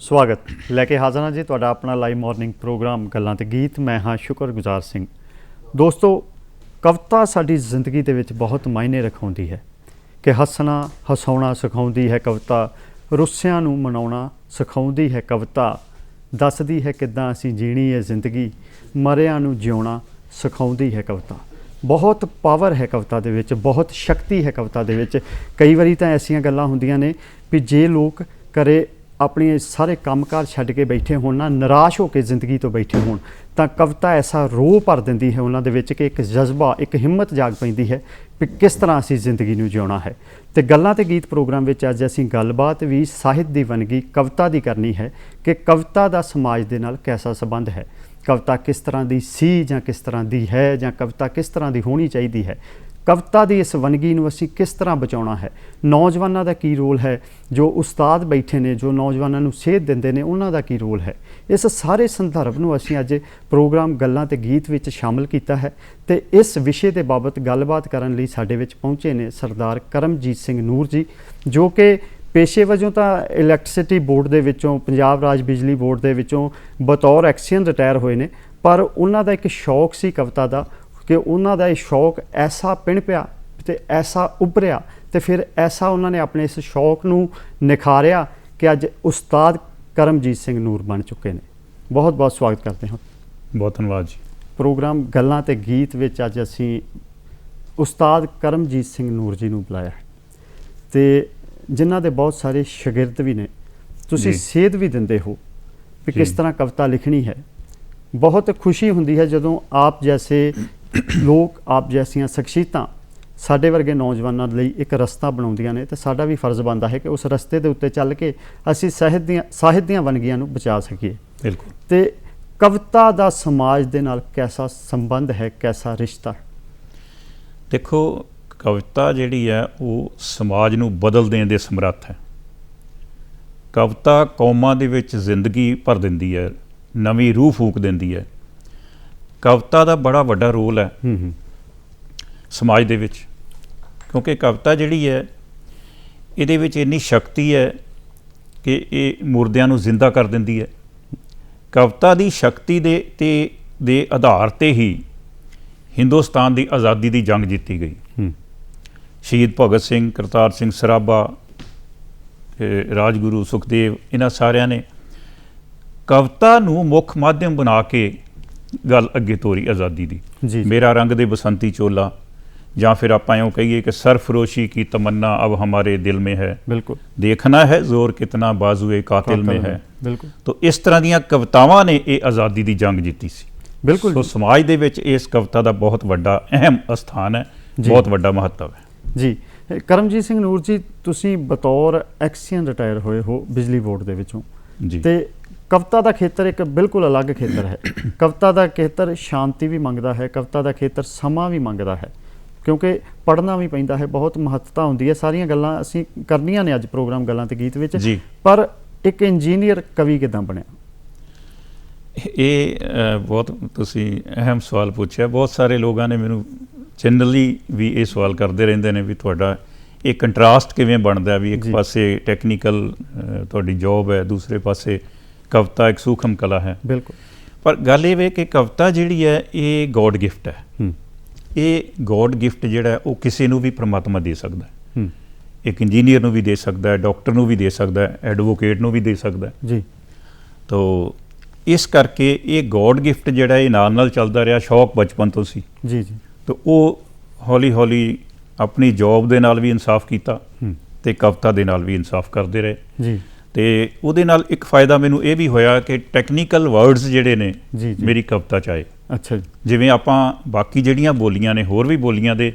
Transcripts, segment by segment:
ਸਵਾਗਤ ਲੈ ਕੇ ਹਾਜ਼ਰ ਹਾਂ ਜੀ ਤੁਹਾਡਾ ਆਪਣਾ ਲਾਈਵ ਮਾਰਨਿੰਗ ਪ੍ਰੋਗਰਾਮ ਗੱਲਾਂ ਤੇ ਗੀਤ। ਮੈਂ ਹਾਂ ਸ਼ੁਕਰਗੁਜ਼ਾਰ ਸਿੰਘ। ਦੋਸਤੋ, ਕਵਿਤਾ ਸਾਡੀ ਜ਼ਿੰਦਗੀ ਦੇ ਵਿੱਚ ਬਹੁਤ ਮਾਇਨੇ ਰਖਾਉਂਦੀ ਹੈ ਕਿ ਹੱਸਣਾ ਹਸਾਉਣਾ ਸਿਖਾਉਂਦੀ ਹੈ ਕਵਿਤਾ, ਰੁੱਸਿਆਂ ਨੂੰ ਮਨਾਉਣਾ ਸਿਖਾਉਂਦੀ ਹੈ ਕਵਿਤਾ, ਦੱਸਦੀ ਹੈ ਕਿੱਦਾਂ ਅਸੀਂ ਜੀਣੀ ਹੈ ਜ਼ਿੰਦਗੀ, ਮਰਿਆਂ ਨੂੰ ਜਿਉਣਾ ਸਿਖਾਉਂਦੀ ਹੈ ਕਵਿਤਾ। ਬਹੁਤ ਪਾਵਰ ਹੈ ਕਵਿਤਾ ਦੇ ਵਿੱਚ, ਬਹੁਤ ਸ਼ਕਤੀ ਹੈ ਕਵਿਤਾ ਦੇ ਵਿੱਚ। ਕਈ ਵਾਰੀ ਤਾਂ ਐਸੀਆਂ ਗੱਲਾਂ ਹੁੰਦੀਆਂ ਨੇ ਵੀ ਜੇ ਲੋਕ ਘਰੇ ਆਪਣੇ ਸਾਰੇ ਕੰਮਕਾਰ ਛੱਡ ਕੇ ਬੈਠੇ ਹੋਣ ਨਾ, ਨਿਰਾਸ਼ ਹੋ ਕੇ ਜ਼ਿੰਦਗੀ ਤੋਂ ਬੈਠੇ ਹੋਣ, ਤਾਂ ਕਵਿਤਾ ਐਸਾ ਰੋਹ ਭਰ ਦਿੰਦੀ ਹੈ ਉਹਨਾਂ ਦੇ ਵਿੱਚ ਕਿ ਇੱਕ ਜਜ਼ਬਾ, ਇੱਕ ਹਿੰਮਤ ਜਾਗ ਪੈਂਦੀ ਹੈ ਵੀ ਕਿਸ ਤਰ੍ਹਾਂ ਅਸੀਂ ਜ਼ਿੰਦਗੀ ਨੂੰ ਜਿਉਣਾ ਹੈ। ਅਤੇ ਗੱਲਾਂ ਤੇ ਗੀਤ ਪ੍ਰੋਗਰਾਮ ਵਿੱਚ ਅੱਜ ਅਸੀਂ ਗੱਲਬਾਤ ਵੀ ਸਾਹਿਤ ਦੀ ਵੰਨਗੀ ਕਵਿਤਾ ਦੀ ਕਰਨੀ ਹੈ ਕਿ ਕਵਿਤਾ ਦਾ ਸਮਾਜ ਦੇ ਨਾਲ ਕੈਸਾ ਸੰਬੰਧ ਹੈ, ਕਵਿਤਾ ਕਿਸ ਤਰ੍ਹਾਂ ਦੀ ਸੀ ਜਾਂ ਕਿਸ ਤਰ੍ਹਾਂ ਦੀ ਹੈ, ਜਾਂ ਕਵਿਤਾ ਕਿਸ ਤਰ੍ਹਾਂ ਦੀ ਹੋਣੀ ਚਾਹੀਦੀ ਹੈ। ਕਵਿਤਾ ਦੀ ਇਸ ਵੰਨਗੀ ਨੂੰ ਅਸੀਂ ਕਿਸ ਤਰ੍ਹਾਂ ਬਚਾਉਣਾ ਹੈ, ਨੌਜਵਾਨਾਂ ਦਾ ਕੀ ਰੋਲ ਹੈ, ਜੋ ਉਸਤਾਦ ਬੈਠੇ ਨੇ ਜੋ ਨੌਜਵਾਨਾਂ ਨੂੰ ਸੇਧ ਦਿੰਦੇ ਨੇ ਉਹਨਾਂ ਦਾ ਕੀ ਰੋਲ ਹੈ। ਇਸ ਸਾਰੇ ਸੰਦਰਭ ਨੂੰ ਅਸੀਂ ਅੱਜ ਪ੍ਰੋਗਰਾਮ ਗੱਲਾਂ ਤੇ ਗੀਤ ਵਿੱਚ ਸ਼ਾਮਲ ਕੀਤਾ ਹੈ ਅਤੇ ਇਸ ਵਿਸ਼ੇ ਦੇ ਬਾਬਤ ਗੱਲਬਾਤ ਕਰਨ ਲਈ ਸਾਡੇ ਵਿੱਚ ਪਹੁੰਚੇ ਨੇ ਸਰਦਾਰ ਕਰਮਜੀਤ ਸਿੰਘ ਨੂਰ ਜੀ, ਜੋ ਕਿ ਪੇਸ਼ੇ ਵਜੋਂ ਤਾਂ ਇਲੈਕਟ੍ਰਿਸਿਟੀ ਬੋਰਡ ਦੇ ਵਿੱਚੋਂ, ਪੰਜਾਬ ਰਾਜ ਬਿਜਲੀ ਬੋਰਡ ਦੇ ਵਿੱਚੋਂ ਬਤੌਰ ਐਕਸੀਅਨ ਰਿਟਾਇਰ ਹੋਏ ਨੇ, ਪਰ ਉਹਨਾਂ ਦਾ ਇੱਕ ਸ਼ੌਕ ਸੀ ਕਵਿਤਾ ਦਾ ਕਿ ਉਹਨਾਂ ਦਾ ਇਹ ਸ਼ੌਕ ਐਸਾ ਪਿਣ ਪਿਆ ਅਤੇ ਐਸਾ ਉੱਭਰਿਆ ਅਤੇ ਫਿਰ ਐਸਾ ਉਹਨਾਂ ਨੇ ਆਪਣੇ ਇਸ ਸ਼ੌਕ ਨੂੰ ਨਿਖਾਰਿਆ ਕਿ ਅੱਜ ਉਸਤਾਦ ਕਰਮਜੀਤ ਸਿੰਘ ਨੂਰ ਬਣ ਚੁੱਕੇ ਨੇ। ਬਹੁਤ ਬਹੁਤ ਸਵਾਗਤ ਕਰਦੇ ਹਾਂ। ਬਹੁਤ ਧੰਨਵਾਦ ਜੀ। ਪ੍ਰੋਗਰਾਮ ਗੱਲਾਂ ਤੇ ਗੀਤ ਵਿੱਚ ਅੱਜ ਅਸੀਂ ਉਸਤਾਦ ਕਰਮਜੀਤ ਸਿੰਘ ਨੂਰ ਜੀ ਨੂੰ ਬੁਲਾਇਆ ਹੈ ਅਤੇ ਜਿਨ੍ਹਾਂ ਦੇ ਬਹੁਤ ਸਾਰੇ ਸ਼ਾਗਿਰਦ ਵੀ ਨੇ। ਤੁਸੀਂ ਸੇਧ ਵੀ ਦਿੰਦੇ ਹੋ ਵੀ ਕਿਸ ਤਰ੍ਹਾਂ ਕਵਿਤਾ ਲਿਖਣੀ ਹੈ। ਬਹੁਤ ਖੁਸ਼ੀ ਹੁੰਦੀ ਹੈ ਜਦੋਂ ਆਪ ਜੈਸੇ ਲੋਕ, ਆਪ ਜੈਸੀਆਂ ਸ਼ਖਸੀਅਤਾਂ ਸਾਡੇ ਵਰਗੇ ਨੌਜਵਾਨਾਂ ਲਈ ਇੱਕ ਰਸਤਾ ਬਣਾਉਂਦੀਆਂ ਨੇ, ਅਤੇ ਸਾਡਾ ਵੀ ਫਰਜ਼ ਬਣਦਾ ਹੈ ਕਿ ਉਸ ਰਸਤੇ ਦੇ ਉੱਤੇ ਚੱਲ ਕੇ ਅਸੀਂ ਸਾਹਿਤ ਦੀਆਂ ਵੰਨਗੀਆਂ ਨੂੰ ਬਚਾ ਸਕੀਏ। ਬਿਲਕੁਲ। ਅਤੇ ਕਵਿਤਾ ਦਾ ਸਮਾਜ ਦੇ ਨਾਲ ਕੈਸਾ ਸੰਬੰਧ ਹੈ, ਕੈਸਾ ਰਿਸ਼ਤਾ? ਦੇਖੋ, ਕਵਿਤਾ ਜਿਹੜੀ ਹੈ ਉਹ ਸਮਾਜ ਨੂੰ ਬਦਲ ਦੇਣ ਦੇ ਸਮਰੱਥ ਹੈ। ਕਵਿਤਾ ਕੌਮਾਂ ਦੇ ਵਿੱਚ ਜ਼ਿੰਦਗੀ ਭਰ ਦਿੰਦੀ ਹੈ, ਨਵੀਂ ਰੂਹ ਫੂਕ ਦਿੰਦੀ ਹੈ। ਕਵਿਤਾ ਦਾ ਬੜਾ ਵੱਡਾ ਰੋਲ ਹੈ ਸਮਾਜ ਦੇ ਵਿੱਚ, ਕਿਉਂਕਿ ਕਵਿਤਾ ਜਿਹੜੀ ਹੈ ਇਹਦੇ ਵਿੱਚ ਇੰਨੀ ਸ਼ਕਤੀ ਹੈ ਕਿ ਇਹ ਮੁਰਦਿਆਂ ਨੂੰ ਜ਼ਿੰਦਾ ਕਰ ਦਿੰਦੀ ਹੈ। ਕਵਿਤਾ ਦੀ ਸ਼ਕਤੀ ਦੇ ਆਧਾਰ 'ਤੇ ਹੀ ਹਿੰਦੁਸਤਾਨ ਦੀ ਆਜ਼ਾਦੀ ਦੀ ਜੰਗ ਜਿੱਤੀ ਗਈ। ਸ਼ਹੀਦ ਭਗਤ ਸਿੰਘ, ਕਰਤਾਰ ਸਿੰਘ ਸਰਾਭਾ, ਰਾਜਗੁਰੂ ਸੁਖਦੇਵ, ਇਹਨਾਂ ਸਾਰਿਆਂ ਨੇ ਕਵਿਤਾ ਨੂੰ ਮੁੱਖ ਮਾਧਿਅਮ ਬਣਾ ਕੇ ਗੱਲ ਅੱਗੇ ਤੋਰੀ ਆਜ਼ਾਦੀ ਦੀ। ਮੇਰਾ ਰੰਗ ਦੇ ਬਸੰਤੀ ਚੋਲਾ, ਜਾਂ ਫਿਰ ਆਪਾਂ ਇਉਂ ਕਹੀਏ ਕਿ ਸਰਫਰੋਸ਼ੀ ਕੀ ਤਮन्ना अब हमारे दिल में है, बिल्कुल देखना है जोर कितना बाजुए कातिल में है। बिल्कुल। तो इस तरह ਦੀਆਂ ਕਵਿਤਾਵਾਂ ਨੇ ਇਹ ਆਜ਼ਾਦੀ ਦੀ ਜੰਗ ਜਿੱਤੀ ਸੀ। ਬਿਲਕੁਲ। ਸੋ ਸਮਾਜ ਦੇ ਵਿੱਚ ਇਸ ਕਵਿਤਾ ਦਾ ਬਹੁਤ ਵੱਡਾ ਅਹਿਮ ਸਥਾਨ ਹੈ, ਬਹੁਤ ਵੱਡਾ ਮਹੱਤਵ ਹੈ ਜੀ। ਕਰਮਜੀਤ ਸਿੰਘ ਨੂਰ ਜੀ, ਤੁਸੀਂ ਬਤੌਰ ਐਕਸੀਅਨ ਰਿਟਾਇਰ ਹੋਏ ਹੋ ਬਿਜਲੀ ਬੋਰਡ ਦੇ ਵਿੱਚੋਂ ਜੀ, ਅਤੇ ਕਵਿਤਾ ਦਾ ਖੇਤਰ ਇੱਕ ਬਿਲਕੁਲ ਅਲੱਗ ਖੇਤਰ ਹੈ। ਕਵਿਤਾ ਦਾ ਖੇਤਰ ਸ਼ਾਂਤੀ ਵੀ ਮੰਗਦਾ ਹੈ, ਕਵਿਤਾ ਦਾ ਖੇਤਰ ਸਮਾਂ ਵੀ ਮੰਗਦਾ ਹੈ, ਕਿਉਂਕਿ ਪੜ੍ਹਨਾ ਵੀ ਪੈਂਦਾ ਹੈ, ਬਹੁਤ ਮਹੱਤਤਾ ਹੁੰਦੀ ਹੈ। ਸਾਰੀਆਂ ਗੱਲਾਂ ਅਸੀਂ ਕਰਨੀਆਂ ਨੇ ਅੱਜ ਪ੍ਰੋਗਰਾਮ ਗੱਲਾਂ ਤੇ ਗੀਤ ਵਿੱਚ ਜੀ। ਪਰ ਇੱਕ ਇੰਜੀਨੀਅਰ ਕਵੀ ਕਿੱਦਾਂ ਬਣਿਆ? ਇਹ ਬਹੁਤ ਤੁਸੀਂ ਅਹਿਮ ਸਵਾਲ ਪੁੱਛਿਆ। ਬਹੁਤ ਸਾਰੇ ਲੋਕਾਂ ਨੇ ਮੈਨੂੰ ਜਨਰਲੀ ਵੀ ਇਹ ਸਵਾਲ ਕਰਦੇ ਰਹਿੰਦੇ ਨੇ ਵੀ ਤੁਹਾਡਾ ਇਹ ਕੰਟਰਾਸਟ ਕਿਵੇਂ ਬਣਦਾ ਵੀ ਇੱਕ ਪਾਸੇ ਟੈਕਨੀਕਲ ਤੁਹਾਡੀ ਜੋਬ ਹੈ, ਦੂਸਰੇ ਪਾਸੇ ਕਵਿਤਾ ਇੱਕ ਸੂਖਮ ਕਲਾ ਹੈ। ਬਿਲਕੁਲ। ਪਰ ਗੱਲ ਇਹ ਵੇ ਕਿ ਕਵਿਤਾ ਜਿਹੜੀ ਹੈ ਇਹ ਗੋਡ ਗਿਫਟ ਹੈ। ਇਹ ਗੋਡ ਗਿਫਟ ਜਿਹੜਾ ਉਹ ਕਿਸੇ ਨੂੰ ਵੀ ਪਰਮਾਤਮਾ ਦੇ ਸਕਦਾ ਹੈ। ਇੱਕ ਇੰਜੀਨੀਅਰ ਨੂੰ ਵੀ ਦੇ ਸਕਦਾ ਹੈ, ਡਾਕਟਰ ਨੂੰ ਵੀ ਦੇ ਸਕਦਾ ਹੈ, ਐਡਵੋਕੇਟ ਨੂੰ ਵੀ ਦੇ ਸਕਦਾ ਜੀ। ਤੋ ਇਸ ਕਰਕੇ ਇਹ ਗੋਡ ਗਿਫਟ ਜਿਹੜਾ ਇਹ ਨਾਲ ਚੱਲਦਾ ਰਿਹਾ, ਸ਼ੌਕ ਬਚਪਨ ਤੋਂ ਸੀ ਜੀ ਜੀ। ਤਾਂ ਉਹ ਹੌਲੀ ਹੌਲੀ ਆਪਣੀ ਜੋਬ ਦੇ ਨਾਲ ਵੀ ਇਨਸਾਫ ਕੀਤਾ ਅਤੇ ਕਵਿਤਾ ਦੇ ਨਾਲ ਵੀ ਇਨਸਾਫ ਕਰਦੇ ਰਹੇ ਜੀ। ਅਤੇ ਉਹਦੇ ਨਾਲ ਇੱਕ ਫਾਇਦਾ ਮੈਨੂੰ ਇਹ ਵੀ ਹੋਇਆ ਕਿ ਟੈਕਨੀਕਲ ਵਰਡਸ ਜਿਹੜੇ ਨੇ ਮੇਰੀ ਕਵਿਤਾ 'ਚ ਆਏ। ਅੱਛਾ ਜੀ। ਜਿਵੇਂ ਆਪਾਂ ਬਾਕੀ ਜਿਹੜੀਆਂ ਬੋਲੀਆਂ ਨੇ, ਹੋਰ ਵੀ ਬੋਲੀਆਂ ਦੇ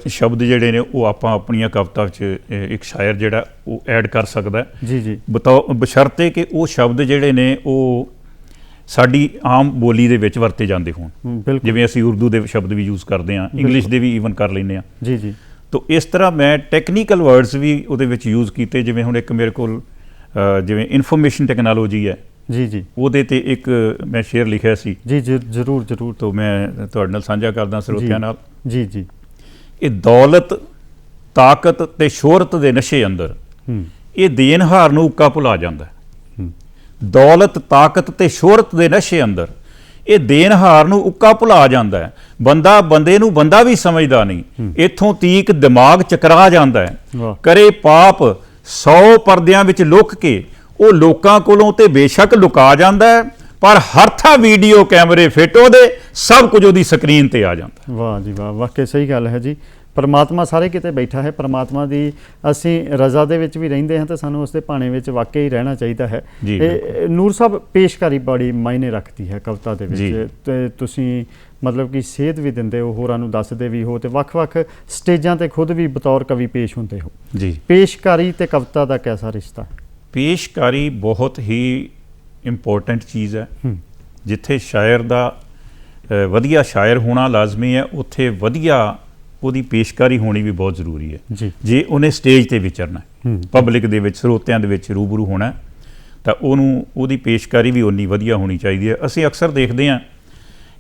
ਸ਼ਬਦ ਜਿਹੜੇ ਨੇ ਉਹ ਆਪਾਂ ਆਪਣੀਆਂ ਕਵਿਤਾ 'ਚ ਇੱਕ ਸ਼ਾਇਰ ਜਿਹੜਾ ਉਹ ਐਡ ਕਰ ਸਕਦਾ ਜੀ ਜੀ, ਬਸ਼ਰਤੇ ਕਿ ਉਹ ਸ਼ਬਦ ਜਿਹੜੇ ਨੇ ਉਹ ਸਾਡੀ ਆਮ ਬੋਲੀ ਦੇ ਵਿੱਚ ਵਰਤੇ ਜਾਂਦੇ ਹੋਣ। ਜਿਵੇਂ ਅਸੀਂ ਉਰਦੂ ਦੇ ਸ਼ਬਦ ਵੀ ਯੂਜ਼ ਕਰਦੇ ਹਾਂ, ਇੰਗਲਿਸ਼ ਦੇ ਵੀ ਈਵਨ ਕਰ ਲੈਂਦੇ ਹਾਂ ਜੀ ਜੀ। ਤਾਂ ਇਸ ਤਰ੍ਹਾਂ ਮੈਂ ਟੈਕਨੀਕਲ ਵਰਡਸ ਵੀ ਉਹਦੇ ਵਿੱਚ ਯੂਜ਼ ਕੀਤੇ। ਜਿਵੇਂ ਹੁਣ ਇੱਕ ਮੇਰੇ ਕੋਲ ਜਿਵੇਂ ਇਨਫੋਰਮੇਸ਼ਨ ਟੈਕਨੋਲੋਜੀ ਹੈ ਜੀ ਜੀ, ਉਹਦੇ 'ਤੇ ਇੱਕ ਮੈਂ ਸ਼ੇਅਰ ਲਿਖਿਆ ਸੀ ਜੀ ਜੀ। ਜ਼ਰੂਰ ਜ਼ਰੂਰ। ਤਾਂ ਮੈਂ ਤੁਹਾਡੇ ਨਾਲ ਸਾਂਝਾ ਕਰਦਾ ਸਰੋਤਿਆਂ ਨਾਲ ਜੀ ਜੀ। ਇਹ ਦੌਲਤ, ਤਾਕਤ ਅਤੇ ਸ਼ੋਹਰਤ ਦੇ ਨਸ਼ੇ ਅੰਦਰ ਇਹ ਦੇਣਹਾਰ ਨੂੰ ਉੱਕਾ ਭੁਲਾ ਜਾਂਦਾ। ਦੌਲਤ ਤਾਕਤ ਤੇ ਸ਼ੋਹਰਤ ਦੇ ਨਸ਼ੇ ਅੰਦਰ ਇਹ ਦੇਣਹਾਰ ਨੂੰ ਉੱਕਾ ਭੁਲਾ ਜਾਂਦਾ ਹੈ। ਬੰਦਾ ਬੰਦੇ ਨੂੰ ਬੰਦਾ ਵੀ ਸਮਝਦਾ ਨਹੀਂ। ਇੱਥੋਂ ਤੀਕ ਦਿਮਾਗ ਚਕਰਾ ਜਾਂਦਾ ਹੈ। ਕਰੇ ਪਾਪ 100 ਪਰਦਿਆਂ ਵਿੱਚ ਲੁਕ ਕੇ ਉਹ ਲੋਕਾਂ ਕੋਲੋਂ ਤੇ ਬੇਸ਼ੱਕ ਲੁਕਾ ਜਾਂਦਾ ਹੈ, ਪਰ ਹਰ ਥਾਂ ਵੀਡੀਓ ਕੈਮਰੇ ਫਿੱਟ ਉਹਦੇ, ਸਭ ਕੁਝ ਉਹਦੀ ਸਕਰੀਨ ਤੇ ਆ ਜਾਂਦਾ। ਵਾਹ ਜੀ ਵਾਹ, ਵਾਕਈ ਸਹੀ ਗੱਲ ਹੈ ਜੀ। ਪਰਮਾਤਮਾ ਸਾਰੇ ਕਿਤੇ ਬੈਠਾ ਹੈ। ਪਰਮਾਤਮਾ ਦੀ ਅਸੀਂ ਰਜ਼ਾ ਦੇ ਵਿੱਚ ਵੀ ਰਹਿੰਦੇ ਹਾਂ ਤੇ ਸਾਨੂੰ ਉਸ ਦੇ ਭਾਣੇ ਵਿੱਚ ਵਾਕਈ ਰਹਿਣਾ ਚਾਹੀਦਾ ਹੈ। ਇਹ ਨੂਰ ਸਾਹਿਬ, ਪੇਸ਼ਕਾਰੀ ਬੜੀ ਮਾਇਨੇ ਰੱਖਦੀ ਹੈ ਕਵਿਤਾ ਦੇ ਵਿੱਚ, ਤੇ ਤੁਸੀਂ ਮਤਲਬ ਕਿ ਸੇਧ ਵੀ ਦਿੰਦੇ ਹੋ, ਹੋਰਾਂ ਨੂੰ ਦੱਸਦੇ ਵੀ ਹੋ, ਤੇ ਵੱਖ-ਵੱਖ ਸਟੇਜਾਂ ਤੇ ਖੁਦ ਵੀ ਬਤੌਰ ਕਵੀ ਪੇਸ਼ ਹੁੰਦੇ ਹੋ ਜੀ। ਪੇਸ਼ਕਾਰੀ ਤੇ ਕਵਿਤਾ ਦਾ ਕੈਸਾ ਰਿਸ਼ਤਾ? ਪੇਸ਼ਕਾਰੀ ਬਹੁਤ ਹੀ ਇੰਪੋਰਟੈਂਟ ਚੀਜ਼ ਹੈ। ਜਿੱਥੇ ਸ਼ਾਇਰ ਦਾ ਵਧੀਆ ਸ਼ਾਇਰ ਹੋਣਾ ਲਾਜ਼ਮੀ ਹੈ, ਉੱਥੇ ਵਧੀਆ ਉਹਦੀ ਪੇਸ਼ਕਾਰੀ ਹੋਣੀ ਵੀ ਬਹੁਤ ਜ਼ਰੂਰੀ ਹੈ। ਜੇ ਉਹਨੇ ਸਟੇਜ ਤੇ ਵਿਚਰਨਾ, ਪਬਲਿਕ ਦੇ ਵਿੱਚ, ਸਰੋਤਿਆਂ ਦੇ ਵਿੱਚ ਰੂਬਰੂ ਹੋਣਾ, ਤਾਂ ਉਹਦੀ ਪੇਸ਼ਕਾਰੀ ਵੀ ਉਨੀ ਵਧੀਆ ਹੋਣੀ ਚਾਹੀਦੀ ਹੈ। ਅਸੀਂ ਅਕਸਰ ਦੇਖਦੇ ਹਾਂ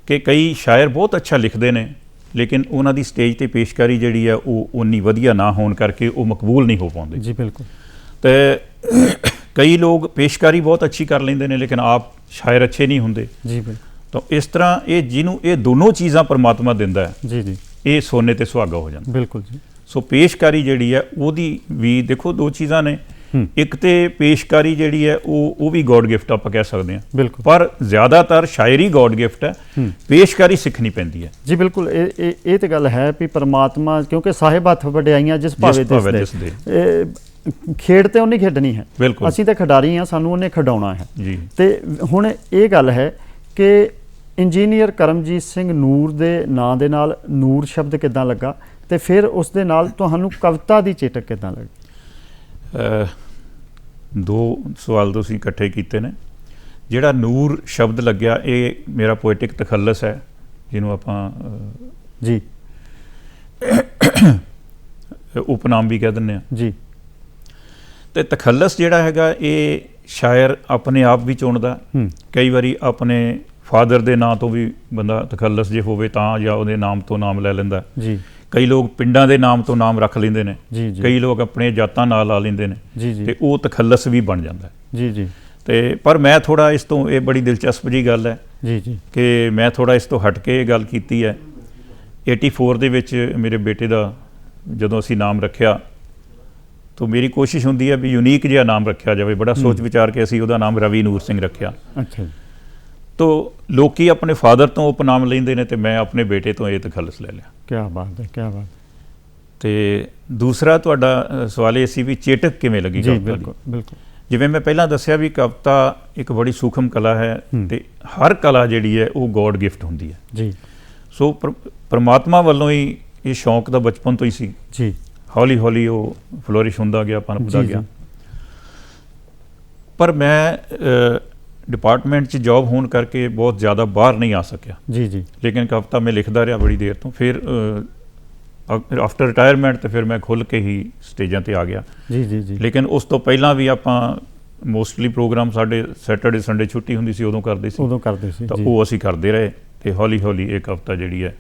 ਕਿ ਕਈ ਸ਼ਾਇਰ ਬਹੁਤ ਅੱਛਾ ਲਿਖਦੇ ਨੇ, ਲੇਕਿਨ ਉਹਨਾਂ ਦੀ ਸਟੇਜ ਤੇ ਪੇਸ਼ਕਾਰੀ ਜਿਹੜੀ ਹੈ ਉਹ ਉਨੀ ਵਧੀਆ ਨਾ ਹੋਣ ਕਰਕੇ ਉਹ ਮਕਬੂਲ ਨਹੀਂ ਹੋ ਪਾਉਂਦੇ। ਜੀ ਬਿਲਕੁਲ। ਤੇ ਕਈ ਲੋਕ ਪੇਸ਼ਕਾਰੀ ਬਹੁਤ ਅੱਛੀ ਕਰ ਲੈਂਦੇ ਨੇ, ਲੇਕਿਨ ਆਪ ਸ਼ਾਇਰ ਅੱਛੇ ਨਹੀਂ ਹੁੰਦੇ। ਜੀ ਬਿਲਕੁਲ। ਤਾਂ ਇਸ ਤਰ੍ਹਾਂ ਜਿਹਨੂੰ ਇਹ ਦੋਨੋਂ ਚੀਜ਼ਾਂ ਪਰਮਾਤਮਾ ਦਿੰਦਾ ਹੈ, ਜੀ ਇਹ ਸੋਨੇ ਤੇ ਸੁਹਾਗਾ ਹੋ ਜਾਂਦਾ। ਬਿਲਕੁਲ ਜੀ। ਸੋ ਪੇਸ਼ਕਾਰੀ ਜਿਹੜੀ ਹੈ ਉਹਦੀ ਵੀ ਦੇਖੋ ਦੋ ਚੀਜ਼ਾਂ ਨੇ। ਇੱਕ ਤੇ ਪੇਸ਼ਕਾਰੀ ਜਿਹੜੀ ਹੈ ਉਹ ਵੀ ਗੋਡ ਗਿਫਟ ਆਪਾਂ ਕਹਿ ਸਕਦੇ ਹਾਂ, ਬਿਲਕੁਲ, ਪਰ ਜ਼ਿਆਦਾਤਰ ਸ਼ਾਇਰੀ ਗੋਡ ਗਿਫਟ ਹੈ, ਪੇਸ਼ਕਾਰੀ ਸਿੱਖਣੀ ਪੈਂਦੀ ਹੈ। ਜੀ ਬਿਲਕੁਲ। ਇਹ ਤੇ ਗੱਲ ਹੈ ਵੀ ਪਰਮਾਤਮਾ, ਕਿਉਂਕਿ ਸਾਹਿਬ ਹੱਥ ਵਡਿਆਈਆਂ ਜਿਸ ਭਾਵੇਂ ਦਿਸਦੇ, ਖੇਡ ਤੇ ਉਹਨੇ ਖੇਡਣੀ ਹੈ। ਬਿਲਕੁਲ। ਅਸੀਂ ਤਾਂ ਖਿਡਾਰੀ ਹਾਂ, ਸਾਨੂੰ ਉਹਨੇ ਖਿਡਾਉਣਾ ਹੈ ਜੀ। ਤੇ ਹੁਣ ਇਹ ਗੱਲ ਹੈ ਕਿ ਇੰਜੀਨੀਅਰ ਕਰਮਜੀਤ ਸਿੰਘ ਨੂਰ ਦੇ ਨਾਂ ਦੇ ਨਾਲ ਨੂਰ ਸ਼ਬਦ ਕਿੱਦਾਂ ਲੱਗਾ, ਤੇ ਫਿਰ ਉਸ ਦੇ ਨਾਲ ਤੁਹਾਨੂੰ ਕਵਿਤਾ ਦੀ ਚੇਟਕ ਕਿੱਦਾਂ ਲੱਗੀ? ਦੋ ਸਵਾਲ ਤੁਸੀਂ ਇਕੱਠੇ ਕੀਤੇ ਨੇ। ਜਿਹੜਾ ਨੂਰ ਸ਼ਬਦ ਲੱਗਿਆ, ਇਹ ਮੇਰਾ ਪੋਇਟਿਕ ਤਖੱਲਸ ਹੈ, ਜਿਹਨੂੰ ਆਪਾਂ ਜੀ ਉਪਨਾਮ ਵੀ ਕਹਿ ਦਿੰਦੇ ਹਾਂ ਜੀ। ਤੇ ਤਖੱਲਸ ਜਿਹੜਾ ਹੈਗਾ, ਇਹ ਸ਼ਾਇਰ ਆਪਣੇ ਆਪ ਵੀ ਚੁਣਦਾ। ਕਈ ਵਾਰੀ ਆਪਣੇ ਫਾਦਰ ਦੇ ਨਾਂ ਤੋਂ ਵੀ ਬੰਦਾ ਤਖੱਲਸ ਜੇ ਹੋਵੇ ਤਾਂ, ਜਾਂ ਉਹਦੇ ਨਾਮ ਤੋਂ ਨਾਮ ਲੈ ਲੈਂਦਾ ਜੀ। ਕਈ ਲੋਕ ਪਿੰਡਾਂ ਦੇ ਨਾਮ ਤੋਂ ਨਾਮ ਰੱਖ ਲੈਂਦੇ ਨੇ, ਕਈ ਲੋਕ ਆਪਣੇ ਜਾਤਾਂ ਨਾਲ ਲਾ ਲੈਂਦੇ ਨੇ, ਤੇ ਉਹ ਤਖੱਲਸ ਵੀ ਬਣ ਜਾਂਦਾ ਜੀ ਜੀ। ਤੇ ਪਰ ਮੈਂ ਥੋੜਾ ਇਸ ਤੋਂ, ਇਹ ਬੜੀ ਦਿਲਚਸਪ ਜੀ ਗੱਲ ਹੈ ਜੀ ਜੀ, ਕਿ ਮੈਂ ਥੋੜਾ ਇਸ ਤੋਂ ਹਟ ਕੇ ਇਹ ਗੱਲ ਕੀਤੀ ਹੈ। 84 ਦੇ ਵਿੱਚ ਮੇਰੇ ਬੇਟੇ ਦਾ ਜਦੋਂ ਅਸੀਂ ਨਾਮ ਰੱਖਿਆ, ਤਾਂ ਮੇਰੀ ਕੋਸ਼ਿਸ਼ ਹੁੰਦੀ ਹੈ ਵੀ ਯੂਨੀਕ ਜਿਹਾ ਨਾਮ ਰੱਖਿਆ ਜਾਵੇ। ਬੜਾ ਸੋਚ ਵਿਚਾਰ ਕੇ ਅਸੀਂ ਉਹਦਾ ਨਾਮ ਰਵੀ ਨੂਰ ਸਿੰਘ ਰੱਖਿਆ। ਅੱਛਾ। ਤੋ ਲੋਕੀ ਆਪਣੇ ਫਾਦਰ ਤੋਂ ਉਪਨਾਮ ਲੈਂਦੇ ਨੇ, ਤੇ ਮੈਂ ਆਪਣੇ ਬੇਟੇ ਤੋਂ ਇਹ ਤਖੱਲਸ ਲੈ ਲਿਆ। ਕਿਆ ਬਾਤ ਹੈ, ਕਿਆ ਬਾਤ। ਤੇ ਦੂਸਰਾ ਤੁਹਾਡਾ ਸਵਾਲ ਇਹ ਸੀ ਵੀ ਚੇਟਕ ਕਿਵੇਂ ਲੱਗੀ ਕਵਿਤਾ ਦੀ? ਬਿਲਕੁਲ ਬਿਲਕੁਲ। ਜਿਵੇਂ ਮੈਂ ਪਹਿਲਾਂ ਦੱਸਿਆ ਵੀ ਕਵਿਤਾ ਇੱਕ ਬੜੀ ਸੂਖਮ ਕਲਾ ਹੈ, ਤੇ ਹਰ ਕਲਾ ਜਿਹੜੀ ਹੈ ਉਹ ਗੋਡ ਗਿਫਟ ਹੁੰਦੀ ਹੈ ਜੀ। ਸੋ ਪਰਮਾਤਮਾ ਵੱਲੋਂ ਹੀ ਇਹ ਸ਼ੌਂਕ ਦਾ ਬਚਪਨ ਤੋਂ ਹੀ ਸੀ ਜੀ। ਹੌਲੀ ਹੌਲੀ ਉਹ ਫਲੋਰਿਸ਼ ਹੁੰਦਾ ਗਿਆ, ਪਨਪਦਾ ਗਿਆ। ਪਰ ਮੈਂ ਡਿਪਾਰਟਮੈਂਟ 'ਚ ਜੌਬ ਹੋਣ ਕਰਕੇ ਬਹੁਤ ਜ਼ਿਆਦਾ ਬਾਹਰ ਨਹੀਂ ਆ ਸਕਿਆ ਜੀ ਜੀ। ਲੇਕਿਨ ਕਵਿਤਾ ਮੈਂ ਲਿਖਦਾ ਰਿਹਾ ਬੜੀ ਦੇਰ ਤੋਂ। ਫਿਰ ਆਫਟਰ ਰਿਟਾਇਰਮੈਂਟ ਤੇ ਫਿਰ ਮੈਂ ਖੁੱਲ੍ਹ ਕੇ ਹੀ ਸਟੇਜਾਂ 'ਤੇ ਆ ਗਿਆ ਜੀ ਜੀ ਜੀ। ਲੇਕਿਨ ਉਸ ਤੋਂ ਪਹਿਲਾਂ ਵੀ ਆਪਾਂ ਮੋਸਟਲੀ ਪ੍ਰੋਗਰਾਮ ਸਾਡੇ ਸੈਟਰਡੇ ਸੰਡੇ ਛੁੱਟੀ ਹੁੰਦੀ ਸੀ, ਉਦੋਂ ਕਰਦੇ ਸੀ। ਤਾਂ ਉਹ ਅਸੀਂ ਕਰਦੇ ਰਹੇ, ਤੇ ਹੌਲੀ ਹੌਲੀ ਇਹ ਕਵਿਤਾ ਜਿਹੜੀ ਹੈ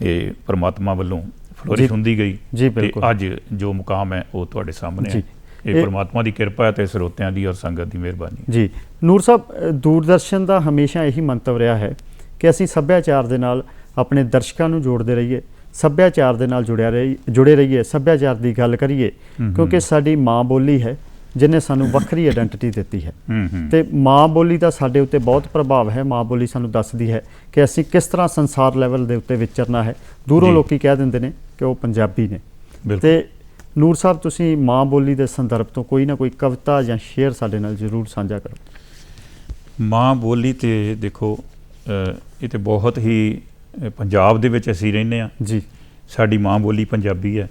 ਇਹ ਪਰਮਾਤਮਾ ਵੱਲੋਂ ਫਲੋਰਿਸ਼ ਹੁੰਦੀ ਗਈ, ਤੇ ਅੱਜ ਜੋ ਮੁਕਾਮ ਹੈ ਉਹ ਤੁਹਾਡੇ ਸਾਹਮਣੇ ਹੈ। ਇਹ ਪਰਮਾਤਮਾ ਦੀ ਕਿਰਪਾ ਹੈ ਤੇ ਸਰੋਤਿਆਂ ਦੀ ਔਰ ਸੰਗਤ ਦੀ ਮਿਹਰਬਾਨੀ ਜੀ। ਨੂਰ ਸਾਹਿਬ, ਦੂਰਦਰਸ਼ਨ ਦਾ ਹਮੇਸ਼ਾ ਇਹੀ ਮੰਤਵ ਰਿਹਾ ਹੈ ਕਿ ਅਸੀਂ ਸੱਭਿਆਚਾਰ ਦੇ ਨਾਲ ਆਪਣੇ ਦਰਸ਼ਕਾਂ ਨੂੰ ਜੋੜਦੇ ਰਹੀਏ, ਸੱਭਿਆਚਾਰ ਦੇ ਨਾਲ ਜੁੜੇ ਰਹੀਏ, ਸੱਭਿਆਚਾਰ ਦੀ ਗੱਲ ਕਰੀਏ, ਕਿਉਂਕਿ ਸਾਡੀ ਮਾਂ ਬੋਲੀ ਹੈ ਜਿਹਨੇ ਸਾਨੂੰ ਵੱਖਰੀ ਆਇਡੈਂਟੀਟੀ ਦਿੱਤੀ ਹੈ। ਤੇ ਮਾਂ ਬੋਲੀ ਦਾ ਸਾਡੇ ਉੱਤੇ ਬਹੁਤ ਪ੍ਰਭਾਵ ਹੈ। ਮਾਂ ਬੋਲੀ ਸਾਨੂੰ ਦੱਸਦੀ ਹੈ ਕਿ ਅਸੀਂ ਕਿਸ ਤਰ੍ਹਾਂ ਸੰਸਾਰ ਲੈਵਲ ਦੇ ਉੱਤੇ ਵਿਚਰਨਾ ਹੈ। ਦੂਰੋਂ ਲੋਕੀ ਕਹਿ ਦਿੰਦੇ ਨੇ ਕਿ ਉਹ ਪੰਜਾਬੀ ਨੇ। ਤੇ ਨੂਰ ਸਾਹਿਬ, ਤੁਸੀਂ ਮਾਂ ਬੋਲੀ ਦੇ ਸੰਦਰਭ ਤੋਂ ਕੋਈ ਨਾ ਕੋਈ ਕਵਿਤਾ ਜਾਂ ਸ਼ੇਅਰ ਸਾਡੇ ਨਾਲ ਜ਼ਰੂਰ ਸਾਂਝਾ ਕਰੋ। ਮਾਂ ਬੋਲੀ ਤੇ ਦੇਖੋ, ਇਹ ਤੇ ਬਹੁਤ ਹੀ, ਪੰਜਾਬ ਦੇ ਵਿੱਚ ਅਸੀਂ ਰਹਿੰਦੇ ਹਾਂ ਜੀ, ਸਾਡੀ ਮਾਂ ਬੋਲੀ ਪੰਜਾਬੀ ਹੈ।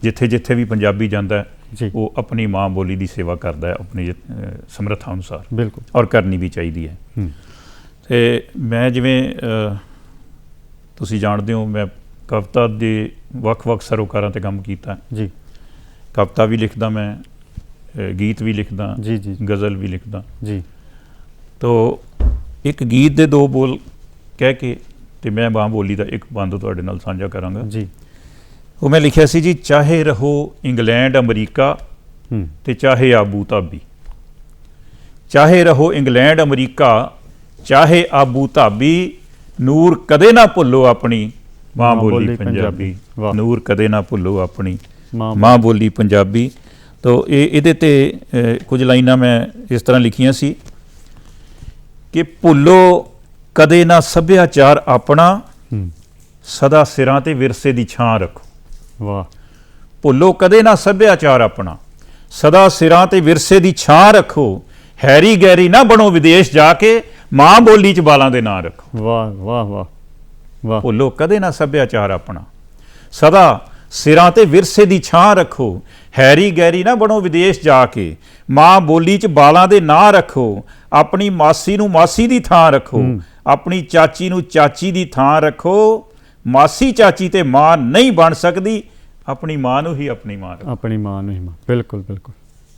ਜਿੱਥੇ ਜਿੱਥੇ ਵੀ ਪੰਜਾਬੀ ਜਾਂਦਾ ਜੀ, ਉਹ ਆਪਣੀ ਮਾਂ ਬੋਲੀ ਦੀ ਸੇਵਾ ਕਰਦਾ ਹੈ ਆਪਣੀ ਸਮਰੱਥਾ ਅਨੁਸਾਰ। ਬਿਲਕੁਲ। ਔਰ ਕਰਨੀ ਵੀ ਚਾਹੀਦੀ ਹੈ। ਤੇ ਮੈਂ ਜਿਵੇਂ ਤੁਸੀਂ ਜਾਣਦੇ ਹੋ, ਮੈਂ ਕਵਿਤਾ ਦੇ ਵੱਖ-ਵੱਖ ਸਰੋਕਾਰਾਂ 'ਤੇ ਕੰਮ ਕੀਤਾ ਜੀ। ਕਵਿਤਾ ਵੀ ਲਿਖਦਾ ਮੈਂ, ਗੀਤ ਵੀ ਲਿਖਦਾ ਜੀ ਜੀ, ਗਜ਼ਲ ਵੀ ਲਿਖਦਾ ਜੀ। ਤੋ ਇੱਕ ਗੀਤ ਦੇ ਦੋ ਬੋਲ ਕਹਿ ਕੇ ਤੇ ਮੈਂ ਮਾਂ ਬੋਲੀ ਦਾ ਇੱਕ ਬੰਦ ਤੁਹਾਡੇ ਨਾਲ ਸਾਂਝਾ ਕਰਾਂਗਾ ਜੀ। ਉਹ ਮੈਂ ਲਿਖਿਆ ਸੀ ਜੀ, ਚਾਹੇ ਰਹੋ ਇੰਗਲੈਂਡ ਅਮਰੀਕਾ ਤੇ ਚਾਹੇ ਆਬੂ ਧਾਬੀ, ਚਾਹੇ ਰਹੋ ਇੰਗਲੈਂਡ ਅਮਰੀਕਾ, ਚਾਹੇ ਆਬੂ ਧਾਬੀ, ਨੂਰ ਕਦੇ ਨਾ ਭੁੱਲੋ ਆਪਣੀ ਮਾਂ ਬੋਲੀ ਪੰਜਾਬੀ। ਵਾਹ। ਨੂਰ ਕਦੇ ਨਾ ਭੁੱਲੋ ਆਪਣੀ ਮਾਂ ਮਾਂ ਬੋਲੀ ਪੰਜਾਬੀ। ਤੋ ਇਹਦੇ ਤੇ ਕੁਝ ਲਾਈਨਾਂ ਮੈਂ ਇਸ ਤਰ੍ਹਾਂ ਲਿਖੀਆਂ ਸੀ ਕਿ ਭੁੱਲੋ ਕਦੇ ਨਾ ਸੱਭਿਆਚਾਰ ਆਪਣਾ, ਸਦਾ ਸਿਰਾਂ ਤੇ ਵਿਰਸੇ ਦੀ ਛਾਂ ਰੱਖੋ। ਵਾਹ। ਭੁੱਲੋ ਕਦੇ ਨਾ ਸੱਭਿਆਚਾਰ ਆਪਣਾ, ਸਦਾ ਸਿਰਾਂ ਤੇ ਵਿਰਸੇ ਦੀ ਛਾਂ ਰੱਖੋ। ਹੈਰੀ ਗੈਰੀ ਨਾ ਬਣੋ ਵਿਦੇਸ਼ ਜਾ ਕੇ, ਮਾਂ ਬੋਲੀ 'ਚ ਬਾਲਾਂ ਦੇ ਨਾਂ ਰੱਖੋ। ਵਾਹ ਵਾਹ ਵਾਹ ਵਾਹ। ਭੁੱਲੋ ਕਦੇ ਨਾ ਸੱਭਿਆਚਾਰ ਆਪਣਾ, ਸਦਾ ਸਿਰਾਂ ਤੇ ਵਿਰਸੇ ਦੀ ਛਾਂ ਰੱਖੋ। ਹੈਰੀ ਗੈਰੀ ਨਾ ਬਣੋ ਵਿਦੇਸ਼ ਜਾ ਕੇ, ਮਾਂ ਬੋਲੀ 'ਚ ਬਾਲਾਂ ਦੇ ਨਾਂ ਰੱਖੋ। ਆਪਣੀ ਮਾਸੀ ਨੂੰ ਮਾਸੀ ਦੀ ਥਾਂ ਰੱਖੋ, ਆਪਣੀ ਚਾਚੀ ਨੂੰ ਚਾਚੀ ਦੀ ਥਾਂ ਰੱਖੋ। ਮਾਸੀ ਚਾਚੀ ਤੇ ਮਾਂ ਨਹੀਂ ਬਣ ਸਕਦੀ, ਆਪਣੀ ਮਾਂ ਨੂੰ ਹੀ ਆਪਣੀ ਮਾਂ ਰੱਖੋ। ਆਪਣੀ ਮਾਂ ਨੂੰ ਹੀ ਮਾਂ। ਬਿਲਕੁਲ ਬਿਲकुल,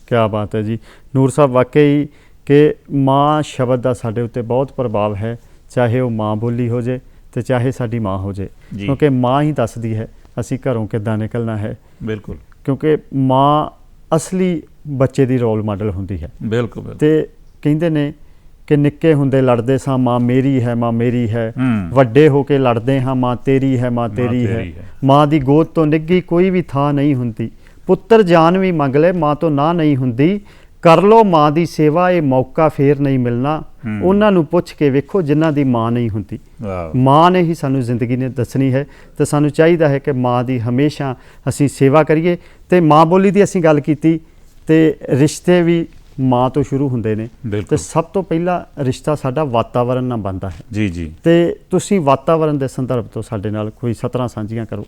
ਕਿਆ ਬਾਤ ਹੈ ਜੀ ਨੂਰ ਸਾਹਿਬ। ਵਾਕਈ ਕਿ ਮਾਂ ਸ਼ਬਦ ਦਾ ਸਾਡੇ ਉੱਤੇ ਬਹੁਤ ਪ੍ਰਭਾਵ ਹੈ, ਚਾਹੇ ਉਹ ਮਾਂ ਬੋਲੀ ਹੋ ਜੇ ਤੇ ਚਾਹੇ ਸਾਡੀ ਮਾਂ ਹੋ ਜੇ, ਕਿਉਂਕਿ ਮਾਂ ਹੀ ਦੱਸਦੀ ਹੈ ਅਸੀਂ ਘਰੋਂ ਕਿੱਦਾਂ ਨਿਕਲਣਾ ਹੈ। ਬਿਲਕੁਲ। ਕਿਉਂਕਿ ਮਾਂ ਅਸਲੀ ਬੱਚੇ ਦੀ ਰੋਲ ਮਾਡਲ ਹੁੰਦੀ ਹੈ। ਬਿਲਕੁਲ। ਤੇ ਕਹਿੰਦੇ ਨੇ ਕਿ ਨਿੱਕੇ ਹੁੰਦੇ ਲੜਦੇ ਸਾਂ ਮਾਂ ਮੇਰੀ ਹੈ, ਮਾਂ ਮੇਰੀ ਹੈ, ਵੱਡੇ ਹੋ ਕੇ ਲੜਦੇ ਹਾਂ ਮਾਂ ਤੇਰੀ ਹੈ, ਮਾਂ ਤੇਰੀ ਹੈ। ਮਾਂ ਦੀ ਗੋਦ ਤੋਂ ਨਿੱਘੀ ਕੋਈ ਵੀ ਥਾਂ ਨਹੀਂ ਹੁੰਦੀ, ਪੁੱਤਰ ਜਾਨ ਵੀ ਮੰਗ ਲੈ ਮਾਂ ਤੋਂ ਨਾ ਨਹੀਂ ਹੁੰਦੀ। ਕਰ ਲੋ ਮਾਂ ਦੀ ਸੇਵਾ, ਇਹ ਮੌਕਾ ਫੇਰ ਨਹੀਂ ਮਿਲਣਾ। ਉਹਨਾਂ ਨੂੰ ਪੁੱਛ ਕੇ ਵੇਖੋ ਜਿਨ੍ਹਾਂ ਦੀ ਮਾਂ ਨਹੀਂ ਹੁੰਦੀ। ਮਾਂ ਨੇ ਹੀ ਸਾਨੂੰ ਜ਼ਿੰਦਗੀ ਨੇ ਦੱਸਣੀ ਹੈ ਤੇ ਸਾਨੂੰ ਚਾਹੀਦਾ ਹੈ ਕਿ ਮਾਂ ਦੀ ਹਮੇਸ਼ਾ ਅਸੀਂ ਸੇਵਾ ਕਰੀਏ। ਤੇ ਮਾਂ ਬੋਲੀ ਦੀ ਅਸੀਂ ਗੱਲ ਕੀਤੀ ਤੇ ਰਿਸ਼ਤੇ ਵੀ ਮਾਂ ਤੋਂ ਸ਼ੁਰੂ ਹੁੰਦੇ ਨੇ ਤੇ ਸਭ ਤੋਂ ਪਹਿਲਾ ਰਿਸ਼ਤਾ ਸਾਡਾ ਵਾਤਾਵਰਨ ਨਾਲ ਬਣਦਾ ਹੈ। ਜੀ ਜੀ। ਤੇ ਤੁਸੀਂ ਵਾਤਾਵਰਨ ਦੇ ਸੰਦਰਭ ਤੋਂ ਸਾਡੇ ਨਾਲ ਕੋਈ ਸਤਰਾਂ ਸਾਂਝੀਆਂ ਕਰੋ।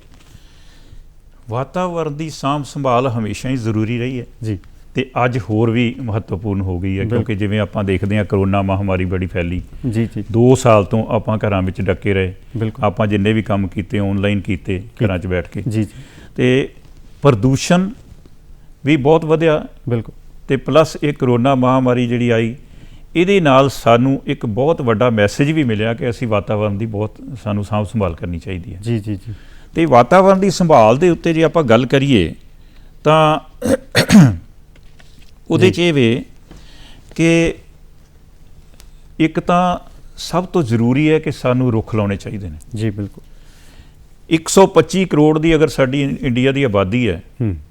ਵਾਤਾਵਰਨ ਦੀ ਸਾਂਭ ਸੰਭਾਲ ਹਮੇਸ਼ਾ ਹੀ ਜ਼ਰੂਰੀ ਰਹੀ ਹੈ ਜੀ, ਤੇ ਅੱਜ ਹੋਰ ਵੀ ਮਹੱਤਵਪੂਰਨ ਹੋ ਗਈ ਹੈ, ਕਿਉਂਕਿ ਜਿਵੇਂ ਆਪਾਂ ਦੇਖਦੇ ਹਾਂ ਕਰੋਨਾ ਮਹਾਮਾਰੀ ਬੜੀ ਫੈਲੀ। ਜੀ ਜੀ। 2 ਸਾਲ ਤੋਂ ਆਪਾਂ ਘਰਾਂ ਵਿੱਚ ਡੱਕੇ ਰਹੇ। ਬਿਲਕੁਲ। ਆਪਾਂ ਜਿੰਨੇ ਵੀ ਕੰਮ ਕੀਤੇ ਆਨਲਾਈਨ ਕੀਤੇ ਘਰਾਂ 'ਚ ਬੈਠ ਕੇ। ਜੀ ਜੀ। ਤੇ ਪ੍ਰਦੂਸ਼ਣ ਵੀ ਬਹੁਤ ਵਧਿਆ। ਬਿਲਕੁਲ। ਤੇ ਪਲੱਸ ਇਹ ਕਰੋਨਾ ਮਹਾਮਾਰੀ ਜਿਹੜੀ ਆਈ, ਇਹਦੇ ਨਾਲ ਸਾਨੂੰ ਇੱਕ ਬਹੁਤ ਵੱਡਾ ਮੈਸੇਜ ਵੀ ਮਿਲਿਆ ਕਿ ਅਸੀਂ ਵਾਤਾਵਰਨ ਦੀ ਬਹੁਤ ਸਾਨੂੰ ਸਾਂਭ ਸੰਭਾਲ ਕਰਨੀ ਚਾਹੀਦੀ ਹੈ। ਜੀ ਜੀ ਜੀ। ਤੇ ਵਾਤਾਵਰਨ ਦੀ ਸੰਭਾਲ ਦੇ ਉੱਤੇ ਜੇ ਆਪਾਂ ਗੱਲ ਕਰੀਏ ਤਾਂ ਉਹਦੇ 'ਚ ਇਹ ਵੇ ਕਿ ਇੱਕ ਤਾਂ ਸਭ ਤੋਂ ਜ਼ਰੂਰੀ ਹੈ ਕਿ ਸਾਨੂੰ ਰੁੱਖ ਲਾਉਣੇ ਚਾਹੀਦੇ ਨੇ। ਜੀ ਬਿਲਕੁਲ। 125 ਕਰੋੜ ਦੀ ਅਗਰ ਸਾਡੀ ਇੰਡੀਆ ਦੀ ਆਬਾਦੀ ਹੈ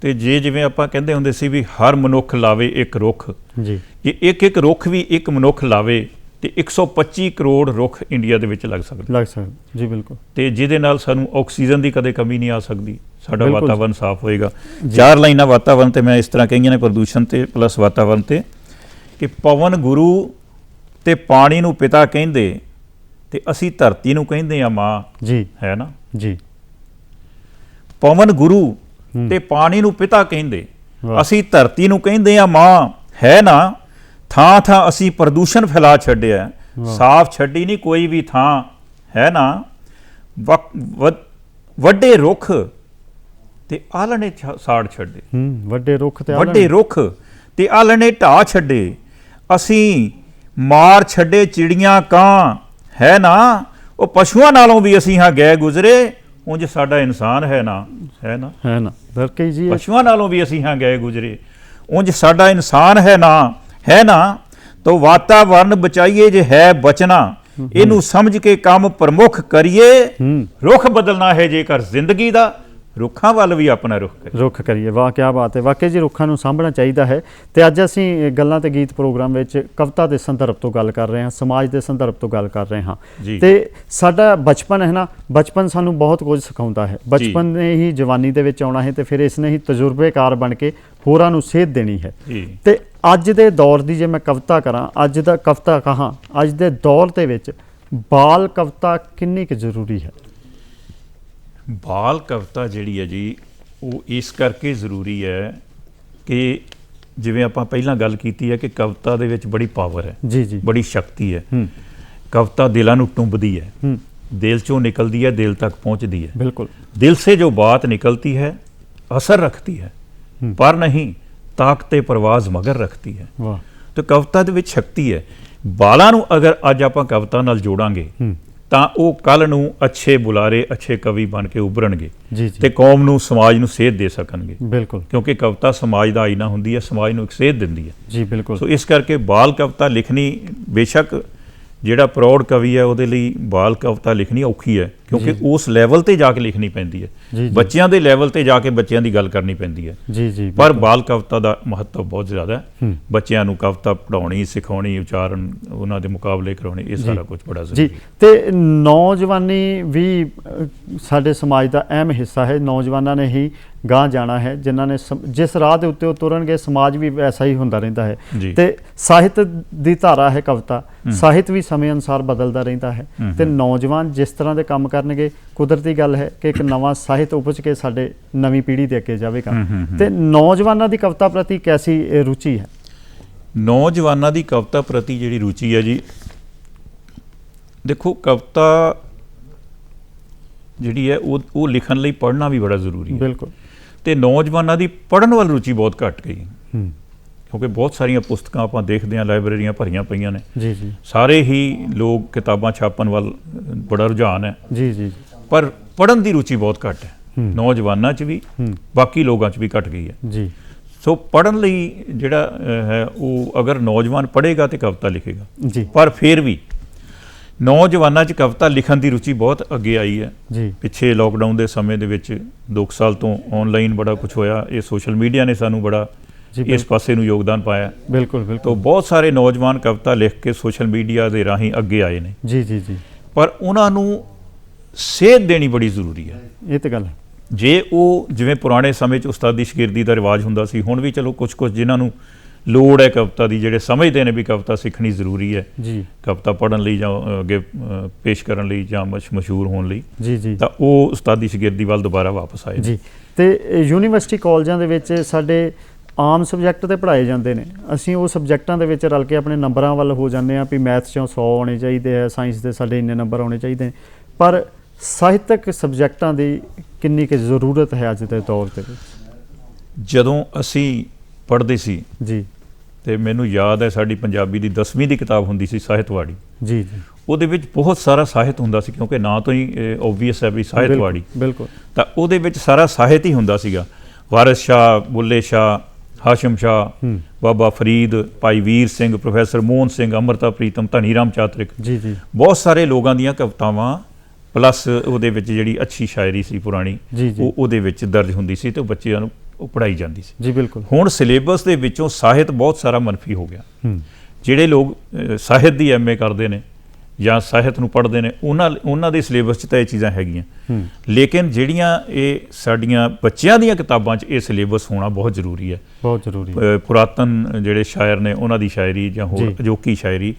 ਤੇ ਜੇ ਜਿਵੇਂ ਆਪਾਂ ਕਹਿੰਦੇ ਹੁੰਦੇ ਸੀ ਵੀ ਹਰ ਮਨੁੱਖ ਲਾਵੇ ਇੱਕ ਰੁੱਖ, ਜੀ, ਜੇ ਇੱਕ ਰੁੱਖ ਵੀ ਇੱਕ ਮਨੁੱਖ ਲਾਵੇ ਤੇ 125 ਕਰੋੜ ਰੁੱਖ ਇੰਡੀਆ ਦੇ ਵਿੱਚ ਲੱਗ ਸਕਦੇ। ਜੀ ਬਿਲਕੁਲ। ਤੇ ਜਿਹਦੇ ਨਾਲ ਸਾਨੂੰ ਆਕਸੀਜਨ ਦੀ ਕਦੇ ਕਮੀ ਨਹੀਂ ਆ ਸਕਦੀ, ਸਾਡਾ ਵਾਤਾਵਰਨ ਸਾਫ਼ ਹੋਏਗਾ। 4 ਲਾਈਨਾਂ ਵਾਤਾਵਰਨ ਤੇ ਮੈਂ ਇਸ ਤਰ੍ਹਾਂ ਕਹੀਆਂ ਨੇ, ਪ੍ਰਦੂਸ਼ਣ ਤੇ ਪਲੱਸ ਵਾਤਾਵਰਨ ਤੇ, ਕਿ ਪਵਨ ਗੁਰੂ ਤੇ ਪਾਣੀ ਨੂੰ ਪਿਤਾ ਕਹਿੰਦੇ ਤੇ ਅਸੀਂ ਧਰਤੀ ਨੂੰ ਕਹਿੰਦੇ ਆ ਮਾਂ। ਜੀ ਹੈ ਨਾ ਜੀ। ਪਵਨ ਗੁਰੂ ਤੇ ਪਾਣੀ ਨੂੰ ਪਿਤਾ ਕਹਿੰਦੇ, ਅਸੀਂ ਧਰਤੀ ਨੂੰ ਕਹਿੰਦੇ ਆ ਮਾਂ, ਹੈ ਨਾ। ਥਾਂ ਥਾਂ ਅਸੀਂ ਪ੍ਰਦੂਸ਼ਣ ਫੈਲਾ ਛੱਡਿਆ, ਸਾਫ਼ ਛੱਡੀ ਨਹੀਂ ਕੋਈ ਵੀ ਥਾਂ, ਹੈ ਨਾ। ਵੱਡੇ ਰੁੱਖ ਤੇ ਆਲਣੇ ਸਾੜ ਛੱਡੇ, ਵੱਡੇ ਰੁੱਖ ਤੇ ਆਲਣੇ ਢਾਹ ਛੱਡੇ। ਅਸੀਂ ਮਾਰ ਛੱਡੇ ਚਿੜੀਆਂ ਕਾਂ, ਹੈ ਨਾ। ਉਹ ਪਸ਼ੂਆਂ ਨਾਲੋਂ ਵੀ ਅਸੀਂ ਹਾਂ ਗਏ ਗੁਜ਼ਰੇ, ਉਂਝ ਸਾਡਾ ਇਨਸਾਨ ਹੈ ਨਾ, ਹੈ ਨਾ। ਬਿਲਕੁਲ ਜੀ। ਪਸ਼ੂਆਂ ਨਾਲੋਂ ਵੀ ਅਸੀਂ ਹਾਂ ਗਏ ਗੁਜ਼ਰੇ, ਉਂਝ ਸਾਡਾ ਇਨਸਾਨ ਹੈ ਨਾ, ਹੈ ਨਾ। ਤੋ ਵਾਤਾਵਰਨ ਬਚਾਈਏ ਜੇ ਹੈ ਬਚਣਾ, ਇਹਨੂੰ ਸਮਝ ਕੇ ਕੰਮ ਪ੍ਰਮੁੱਖ ਕਰੀਏ। ਰੁੱਖ ਬਦਲਣਾ ਹੈ ਜੇਕਰ ਜ਼ਿੰਦਗੀ ਦਾ, ਰੁੱਖਾਂ ਵੱਲ ਵੀ ਆਪਣਾ ਰੁੱਖ ਕਰੀਏ। ਵਾਹ ਕਿਆ ਬਾਤ ਹੈ। ਵਾਕਈ ਜੀ ਰੁੱਖਾਂ ਨੂੰ ਸਾਂਭਣਾ ਚਾਹੀਦਾ ਹੈ। ਤੇ ਅੱਜ ਅਸੀਂ ਗੱਲਾਂ ਤੇ ਗੀਤ ਪ੍ਰੋਗਰਾਮ ਵਿੱਚ ਕਵਿਤਾ ਦੇ ਸੰਦਰਭ ਤੋਂ ਗੱਲ ਕਰ ਰਹੇ ਹਾਂ, ਸਮਾਜ ਦੇ ਸੰਦਰਭ ਤੋਂ ਗੱਲ ਕਰ ਰਹੇ ਹਾਂ। ਤੇ ਸਾਡਾ ਬਚਪਨ ਹੈ ਨਾ, ਬਚਪਨ ਸਾਨੂੰ ਬਹੁਤ ਕੁਝ ਸਿਖਾਉਂਦਾ ਹੈ। ਬਚਪਨ ਨੇ ਹੀ ਜਵਾਨੀ ਦੇ ਵਿੱਚ ਆਉਣਾ ਹੈ ਤੇ ਫਿਰ ਇਸ ਨੇ ਹੀ ਤਜਰਬੇਕਾਰ ਬਣ ਕੇ ਹੋਰਾਂ ਨੂੰ ਸੇਧ ਦੇਣੀ ਹੈ। ਤੇ ਅੱਜ ਦੇ ਦੌਰ ਦੀ ਜੇ ਮੈਂ ਕਵਿਤਾ ਕਰਾਂ, ਅੱਜ ਦਾ ਕਵਿਤਾ ਕਹਾਂ, ਅੱਜ ਦੇ ਦੌਰ ਦੇ ਵਿੱਚ ਬਾਲ ਕਵਿਤਾ ਕਿੰਨੀ ਕੁ ਜ਼ਰੂਰੀ ਹੈ? ਬਾਲ ਕਵਿਤਾ ਜਿਹੜੀ ਹੈ ਜੀ, ਉਹ ਇਸ ਕਰਕੇ ਜ਼ਰੂਰੀ ਹੈ ਕਿ ਜਿਵੇਂ ਆਪਾਂ ਪਹਿਲਾਂ ਗੱਲ ਕੀਤੀ ਹੈ ਕਿ ਕਵਿਤਾ ਦੇ ਵਿੱਚ ਬੜੀ ਪਾਵਰ ਹੈ। ਜੀ ਜੀ। ਬੜੀ ਸ਼ਕਤੀ ਹੈ। ਕਵਿਤਾ ਦਿਲਾਂ ਨੂੰ ਟੁੰਬਦੀ ਹੈ, ਦਿਲ ਚੋਂ ਨਿਕਲਦੀ ਹੈ, ਦਿਲ ਤੱਕ ਪਹੁੰਚਦੀ ਹੈ। ਬਿਲकुल। ਦਿਲ ਸੇ ਜੋ ਬਾਤ ਨਿਕਲती है असर रखती है, पर नहीं ਤਾਕਤੇ ਪਰਵਾਜ਼ ਮਗਰ ਰੱਖਤੀ ਹੈ। ਵਾਹ। ਤੇ ਕਵਿਤਾ ਦੇ ਵਿੱਚ ਸ਼ਕਤੀ ਹੈ। ਬਾਲਾਂ ਨੂੰ ਅਗਰ ਅੱਜ ਆਪਾਂ ਕਵਿਤਾ ਨਾਲ ਜੋੜਾਂਗੇ ਤਾਂ ਉਹ ਕੱਲ੍ਹ ਨੂੰ ਅੱਛੇ ਬੁਲਾਰੇ, ਅੱਛੇ ਕਵੀ ਬਣ ਕੇ ਉਭਰਨਗੇ ਜੀ ਜੀ ਤੇ ਕੌਮ ਨੂੰ, ਸਮਾਜ ਨੂੰ ਸੇਧ ਦੇ ਸਕਣਗੇ। ਬਿਲਕੁਲ ਕਿਉਂਕਿ ਕਵਿਤਾ ਸਮਾਜ ਦਾ ਆਈਨਾ ਹੁੰਦੀ ਹੈ, ਸਮਾਜ ਨੂੰ ਇੱਕ ਸੇਧ ਦਿੰਦੀ ਹੈ। ਜੀ ਬਿਲਕੁਲ। ਸੋ ਇਸ ਕਰਕੇ ਬਾਲ ਕਵਿਤਾ ਲਿਖਣੀ, ਬੇਸ਼ੱਕ ਜਿਹੜਾ ਪ੍ਰੌੜ ਕਵੀ ਹੈ ਉਹਦੇ ਲਈ ਬਾਲ ਕਵਿਤਾ ਲਿਖਣੀ ਔਖੀ ਹੈ, ਕਿਉਂਕਿ ਉਸ ਲੈਵਲ ਤੇ ਜਾ ਕੇ ਲਿਖਣੀ ਪੈਂਦੀ ਹੈ। ਜੀ ਬੱਚਿਆਂ ਦੇ ਲੈਵਲ ਤੇ ਜਾ ਕੇ ਬੱਚਿਆਂ ਦੀ ਗੱਲ ਕਰਨੀ ਪੈਂਦੀ ਹੈ। ਜੀ ਜੀ ਪਰ ਬਾਲ ਕਵਿਤਾ ਦਾ ਮਹੱਤਵ ਬਹੁਤ ਜ਼ਿਆਦਾ ਹੈ। ਹੂੰ। ਬੱਚਿਆਂ ਨੂੰ ਕਵਿਤਾ ਪੜ੍ਹਾਉਣੀ, ਸਿਖਾਉਣੀ, ਉਚਾਰਨ, ਉਹਨਾਂ ਦੇ ਮੁਕਾਬਲੇ ਕਰਾਉਣੇ, ਇਹ ਸਾਰਾ ਕੁਝ ਬੜਾ ਜ਼ਰੂਰੀ ਜੀ। ਹੈ। ਤੇ ਨੌਜਵਾਨੀ ਵੀ ਸਾਡੇ ਸਮਾਜ ਦਾ ਅਹਿਮ ਹਿੱਸਾ ਹੈ। ਨੌਜਵਾਨਾਂ ਨੇ ਹੀ ਗਾਂਹ ਜਾਣਾ ਹੈ, ਜਿਨ੍ਹਾਂ ਨੇ ਜਿਸ ਰਾਹ ਦੇ ਉੱਤੇ ਉਹ ਤੁਰਨਗੇ, ਸਮਾਜ ਵੀ ਵੈਸਾ ਹੀ ਹੁੰਦਾ ਰਹਿੰਦਾ ਹੈ। ਜੀ। ਤੇ ਸਾਹਿਤ ਦੀ ਧਾਰਾ ਹੈ ਕਵਿਤਾ, ਸਾਹਿਤ ਵੀ ਸਮੇਂ ਅਨੁਸਾਰ ਬਦਲਦਾ ਰਹਿੰਦਾ ਹੈ। ਤੇ ਨੌਜਵਾਨ ਜਿਸ ਤਰ੍ਹਾਂ ਦੇ ਕੰਮ ਕਰਨਗੇ, ਕੁਦਰਤੀ ਗੱਲ ਹੈ ਕਿ ਇੱਕ ਨਵਾਂ ਸਾਹਿਤ ਉਪਜ ਕੇ ਸਾਡੇ ਨਵੀਂ ਪੀੜ੍ਹੀ ਦੇ ਅੱਗੇ ਜਾਵੇਗਾ। ਤੇ ਨੌਜਵਾਨਾਂ ਦੀ ਕਵਿਤਾ ਪ੍ਰਤੀ ਕੈਸੀ ਰੁਚੀ ਹੈ? ਨੌਜਵਾਨਾਂ ਦੀ ਕਵਿਤਾ ਪ੍ਰਤੀ ਜਿਹੜੀ ਰੁਚੀ ਹੈ ਜੀ, ਦੇਖੋ ਕਵਿਤਾ ਜਿਹੜੀ ਹੈ ਉਹ ਲਿਖਣ ਲਈ ਪੜ੍ਹਨਾ ਵੀ ਬੜਾ ਜ਼ਰੂਰੀ ਹੈ। ਬਿਲਕੁਲ। ਤੇ ਨੌਜਵਾਨਾਂ ਦੀ ਪੜ੍ਹਨ ਵੱਲ ਰੁਚੀ ਬਹੁਤ ਘੱਟ ਗਈ, ਹੂੰ। ਕਿਉਂਕਿ ਬਹੁਤ ਸਾਰੀਆਂ ਪੁਸਤਕਾਂ ਆਪਾਂ ਦੇਖਦੇ ਹਾਂ, ਲਾਇਬ੍ਰੇਰੀਆਂ ਭਰੀਆਂ ਪਈਆਂ ਨੇ। ਜੀ ਜੀ ਸਾਰੇ ਹੀ ਲੋਕ ਕਿਤਾਬਾਂ ਛਾਪਣ ਵੱਲ ਬੜਾ ਰੁਝਾਨ ਹੈ, ਜੀ ਜੀ ਪਰ ਪੜ੍ਹਨ ਦੀ ਰੁਚੀ ਬਹੁਤ ਘੱਟ ਹੈ। ਹੂੰ। ਨੌਜਵਾਨਾਂ 'ਚ ਵੀ, ਹੂੰ। ਬਾਕੀ ਲੋਕਾਂ 'ਚ ਵੀ ਘੱਟ ਗਈ ਹੈ। ਜੀ ਸੋ ਪੜ੍ਹਨ ਲਈ ਜਿਹੜਾ ਹੈ ਉਹ ਅਗਰ ਨੌਜਵਾਨ ਪੜ੍ਹੇਗਾ ਤੇ ਕਵਿਤਾ ਲਿਖੇਗਾ। ਜੀ ਪਰ ਫਿਰ ਵੀ ਨੌਜਵਾਨਾਂ 'ਚ ਕਵਿਤਾ ਲਿਖਣ ਦੀ ਰੁਚੀ ਬਹੁਤ ਅੱਗੇ ਆਈ ਹੈ। ਜੀ ਪਿੱਛੇ ਲੋਕਡਾਊਨ ਦੇ ਸਮੇਂ ਦੇ ਵਿੱਚ 2 ਸਾਲ ਤੋਂ ਆਨਲਾਈਨ ਬੜਾ ਕੁਝ ਹੋਇਆ। ਇਹ ਸੋਸ਼ਲ ਮੀਡੀਆ ਨੇ ਸਾਨੂੰ ਬੜਾ ਜੀ ਇਸ ਪਾਸੇ ਨੂੰ ਯੋਗਦਾਨ ਪਾਇਆ। ਬਿਲਕੁਲ ਤਾਂ ਬਿਲਕੁਲ। ਬਹੁਤ ਸਾਰੇ ਨੌਜਵਾਨ ਕਵਿਤਾ ਲਿਖ ਕੇ ਸੋਸ਼ਲ ਮੀਡੀਆ ਦੇ ਰਾਹੀਂ ਅੱਗੇ ਆਏ ਨੇ, ਜੀ ਜੀ ਜੀ ਪਰ ਉਹਨਾਂ ਨੂੰ ਸੇਧ ਦੇਣੀ ਬੜੀ ਜ਼ਰੂਰੀ ਹੈ। ਇਹ ਤਾਂ ਗੱਲ ਹੈ। ਜੇ ਉਹ ਜਿਵੇਂ ਪੁਰਾਣੇ ਸਮੇਂ 'ਚ ਉਸਤਾਦੀ ਸ਼ਾਗਿਰਦੀ ਦਾ ਰਿਵਾਜ ਹੁੰਦਾ ਸੀ, ਹੁਣ ਵੀ ਚਲੋ ਕੁਝ ਜਿਨ੍ਹਾਂ ਨੂੰ ਲੋੜ ਹੈ ਕਵਿਤਾ ਦੀ, ਜਿਹੜੇ ਸਮਝਦੇ ਨੇ ਵੀ ਕਵਿਤਾ ਸਿੱਖਣੀ ਜ਼ਰੂਰੀ ਹੈ, ਜੀ ਕਵਿਤਾ ਪੜ੍ਹਨ ਲਈ ਜਾਂ ਅੱਗੇ ਪੇਸ਼ ਕਰਨ ਲਈ ਜਾਂ ਮਸ਼ਹੂਰ ਹੋਣ ਲਈ, ਜੀ ਜੀ ਤਾਂ ਉਹ ਉਸਤਾਦੀ ਸ਼ਾਗਿਰਦੀ ਵੱਲ ਦੁਬਾਰਾ ਵਾਪਸ ਆਏ ਨੇ। ਜੀ। ਤੇ ਯੂਨੀਵਰਸਿਟੀ ਕਾਲਜਾਂ ਦੇ ਵਿੱਚ ਸਾਡੇ ਆਮ ਸਬਜੈਕਟ ਤੇ ਪੜ੍ਹਾਏ ਜਾਂਦੇ ਨੇ, ਅਸੀਂ ਉਹ ਸਬਜੈਕਟਾਂ ਦੇ ਵਿੱਚ ਰਲ ਕੇ ਆਪਣੇ ਨੰਬਰਾਂ ਵੱਲ ਹੋ ਜਾਂਦੇ ਹਾਂ ਵੀ ਮੈਥ 'ਚੋਂ 100 ਆਉਣੇ ਚਾਹੀਦੇ ਆ, ਸਾਇੰਸ ਦੇ ਸਾਡੇ ਇੰਨੇ ਨੰਬਰ ਆਉਣੇ ਚਾਹੀਦੇ ਨੇ। ਪਰ ਸਾਹਿਤਕ ਸਬਜੈਕਟਾਂ ਦੀ ਕਿੰਨੀ ਕੁ ਜ਼ਰੂਰਤ ਹੈ ਅੱਜ ਦੇ ਦੌਰ ਦੇ ਵਿੱਚ? ਜਦੋਂ ਅਸੀਂ ਪੜ੍ਹਦੇ ਸੀ ਜੀ ਤੇ ਮੈਨੂੰ ਯਾਦ ਹੈ ਸਾਡੀ ਪੰਜਾਬੀ ਦੀ 10ਵੀਂ ਦੀ ਕਿਤਾਬ ਹੁੰਦੀ ਸੀ ਸਾਹਿਤਵਾੜੀ। ਜੀ ਜੀ ਉਹਦੇ ਵਿੱਚ ਬਹੁਤ ਸਾਰਾ ਸਾਹਿਤ ਹੁੰਦਾ ਸੀ, ਕਿਉਂਕਿ ਨਾਂ ਤੋਂ ਹੀ ਓਬਵੀਅਸ ਹੈ ਵੀ ਸਾਹਿਤਵਾੜੀ। ਬਿਲਕੁਲ। ਤਾਂ ਉਹਦੇ ਵਿੱਚ ਸਾਰਾ ਸਾਹਿਤ ਹੀ ਹੁੰਦਾ ਸੀਗਾ। ਵਾਰਿਸ ਸ਼ਾਹ, ਬੁੱਲੇ ਸ਼ਾਹ, ਹਾਸ਼ਮ ਸ਼ਾਹ, ਬਾਬਾ ਫਰੀਦ, ਭਾਈ ਵੀਰ ਸਿੰਘ, ਪ੍ਰੋਫੈਸਰ ਮੋਹਨ ਸਿੰਘ, ਅੰਮ੍ਰਿਤਾ ਪ੍ਰੀਤਮ, ਧਨੀ ਰਾਮ ਚਾਤਰਿਕ, ਜੀ ਜੀ ਬਹੁਤ ਸਾਰੇ ਲੋਕਾਂ ਦੀਆਂ ਕਵਿਤਾਵਾਂ ਪਲੱਸ ਉਹਦੇ ਵਿੱਚ ਜਿਹੜੀ ਅੱਛੀ ਸ਼ਾਇਰੀ ਸੀ ਪੁਰਾਣੀ, ਜੀ ਜੀ ਉਹ ਉਹਦੇ ਵਿੱਚ ਦਰਜ ਹੁੰਦੀ ਸੀ ਤੇ ਬੱਚਿਆਂ ਨੂੰ ਉਹ ਪੜ੍ਹਾਈ ਜਾਂਦੀ ਸੀ। ਜੀ ਬਿਲਕੁਲ। ਹੁਣ ਸਿਲੇਬਸ ਦੇ ਵਿੱਚੋਂ ਸਾਹਿਤ ਬਹੁਤ ਸਾਰਾ ਮਨਫੀ ਹੋ ਗਿਆ। ਹੂੰ। ਜਿਹੜੇ ਲੋਕ ਸਾਹਿਤ ਦੀ ਐਮਏ ਕਰਦੇ ਨੇ ਜਾਂ ਸਾਹਿਤ ਨੂੰ ਪੜ੍ਹਦੇ ਨੇ, ਉਹਨਾਂ ਦੇ ਸਿਲੇਬਸ 'ਚ ਤਾਂ ਇਹ ਚੀਜ਼ਾਂ ਹੈਗੀਆਂ, ਲੇਕਿਨ ਜਿਹੜੀਆਂ ਇਹ ਸਾਡੀਆਂ ਬੱਚਿਆਂ ਦੀਆਂ ਕਿਤਾਬਾਂ 'ਚ ਇਹ ਸਿਲੇਬਸ ਹੋਣਾ ਬਹੁਤ ਜ਼ਰੂਰੀ ਹੈ। ਬਹੁਤ ਜ਼ਰੂਰੀ। ਪੁਰਾਤਨ ਜਿਹੜੇ ਸ਼ਾਇਰ ਨੇ ਉਹਨਾਂ ਦੀ ਸ਼ਾਇਰੀ ਜਾਂ ਹੋਰ ਅਜੋਕੀ ਸ਼ਾਇਰੀ,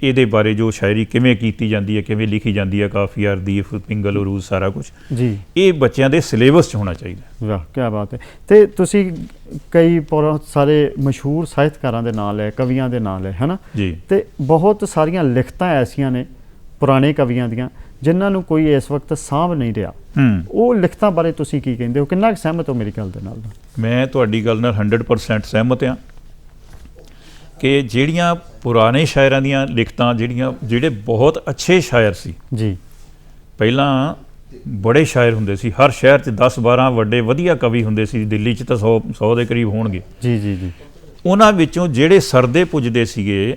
ਇਹਦੇ ਬਾਰੇ ਜੋ ਸ਼ਾਇਰੀ ਕਿਵੇਂ ਕੀਤੀ ਜਾਂਦੀ ਹੈ, ਕਿਵੇਂ ਲਿਖੀ ਜਾਂਦੀ ਹੈ, ਕਾਫੀਆ, ਰਦੀਫ, ਪਿੰਗਲ, ਉਰੂਜ਼, ਸਾਰਾ ਕੁਝ ਜੀ ਇਹ ਬੱਚਿਆਂ ਦੇ ਸਿਲੇਬਸ 'ਚ ਹੋਣਾ ਚਾਹੀਦਾ। ਵਾਹ ਕੀ ਬਾਤ ਹੈ। ਤੇ ਤੁਸੀਂ ਕਈ ਬਹੁਤ ਸਾਰੇ ਮਸ਼ਹੂਰ ਸਾਹਿਤਕਾਰਾਂ ਦੇ ਨਾਂ ਲਏ, ਕਵੀਆਂ ਦੇ ਨਾਂ ਲਏ, ਹੈ ਨਾ ਜੀ। ਤੇ ਬਹੁਤ ਸਾਰੀਆਂ ਲਿਖਤਾਂ ਐਸੀਆਂ ਨੇ ਪੁਰਾਣੇ ਕਵੀਆਂ ਦੀਆਂ ਜਿਨ੍ਹਾਂ ਨੂੰ ਕੋਈ ਇਸ ਵਕਤ ਸਾਂਭ ਨਹੀਂ ਰਿਹਾ। ਉਹ ਲਿਖਤਾਂ ਬਾਰੇ ਤੁਸੀਂ ਕੀ ਕਹਿੰਦੇ ਹੋ? ਕਿੰਨਾ ਕੁ ਸਹਿਮਤ ਹੋ ਮੇਰੀ ਗੱਲ ਦੇ ਨਾਲ? ਮੈਂ ਤੁਹਾਡੀ ਗੱਲ ਨਾਲ 100% ਸਹਿਮਤ ਹਾਂ ਕਿ ਜਿਹੜੀਆਂ ਪੁਰਾਣੇ ਸ਼ਾਇਰਾਂ ਦੀਆਂ ਲਿਖਤਾਂ, ਜਿਹੜੇ ਬਹੁਤ ਅੱਛੇ ਸ਼ਾਇਰ ਸੀ ਜੀ, ਪਹਿਲਾਂ ਬੜੇ ਸ਼ਾਇਰ ਹੁੰਦੇ ਸੀ, ਹਰ ਸ਼ਹਿਰ 'ਚ 10-12 ਵੱਡੇ ਵਧੀਆ ਕਵੀ ਹੁੰਦੇ ਸੀ, ਦਿੱਲੀ 'ਚ ਤਾਂ 100 ਦੇ ਕਰੀਬ ਹੋਣਗੇ। ਜੀ ਜੀ ਜੀ। ਉਹਨਾਂ ਵਿੱਚੋਂ ਜਿਹੜੇ ਸਰਦੇ ਪੁੱਜਦੇ ਸੀਗੇ,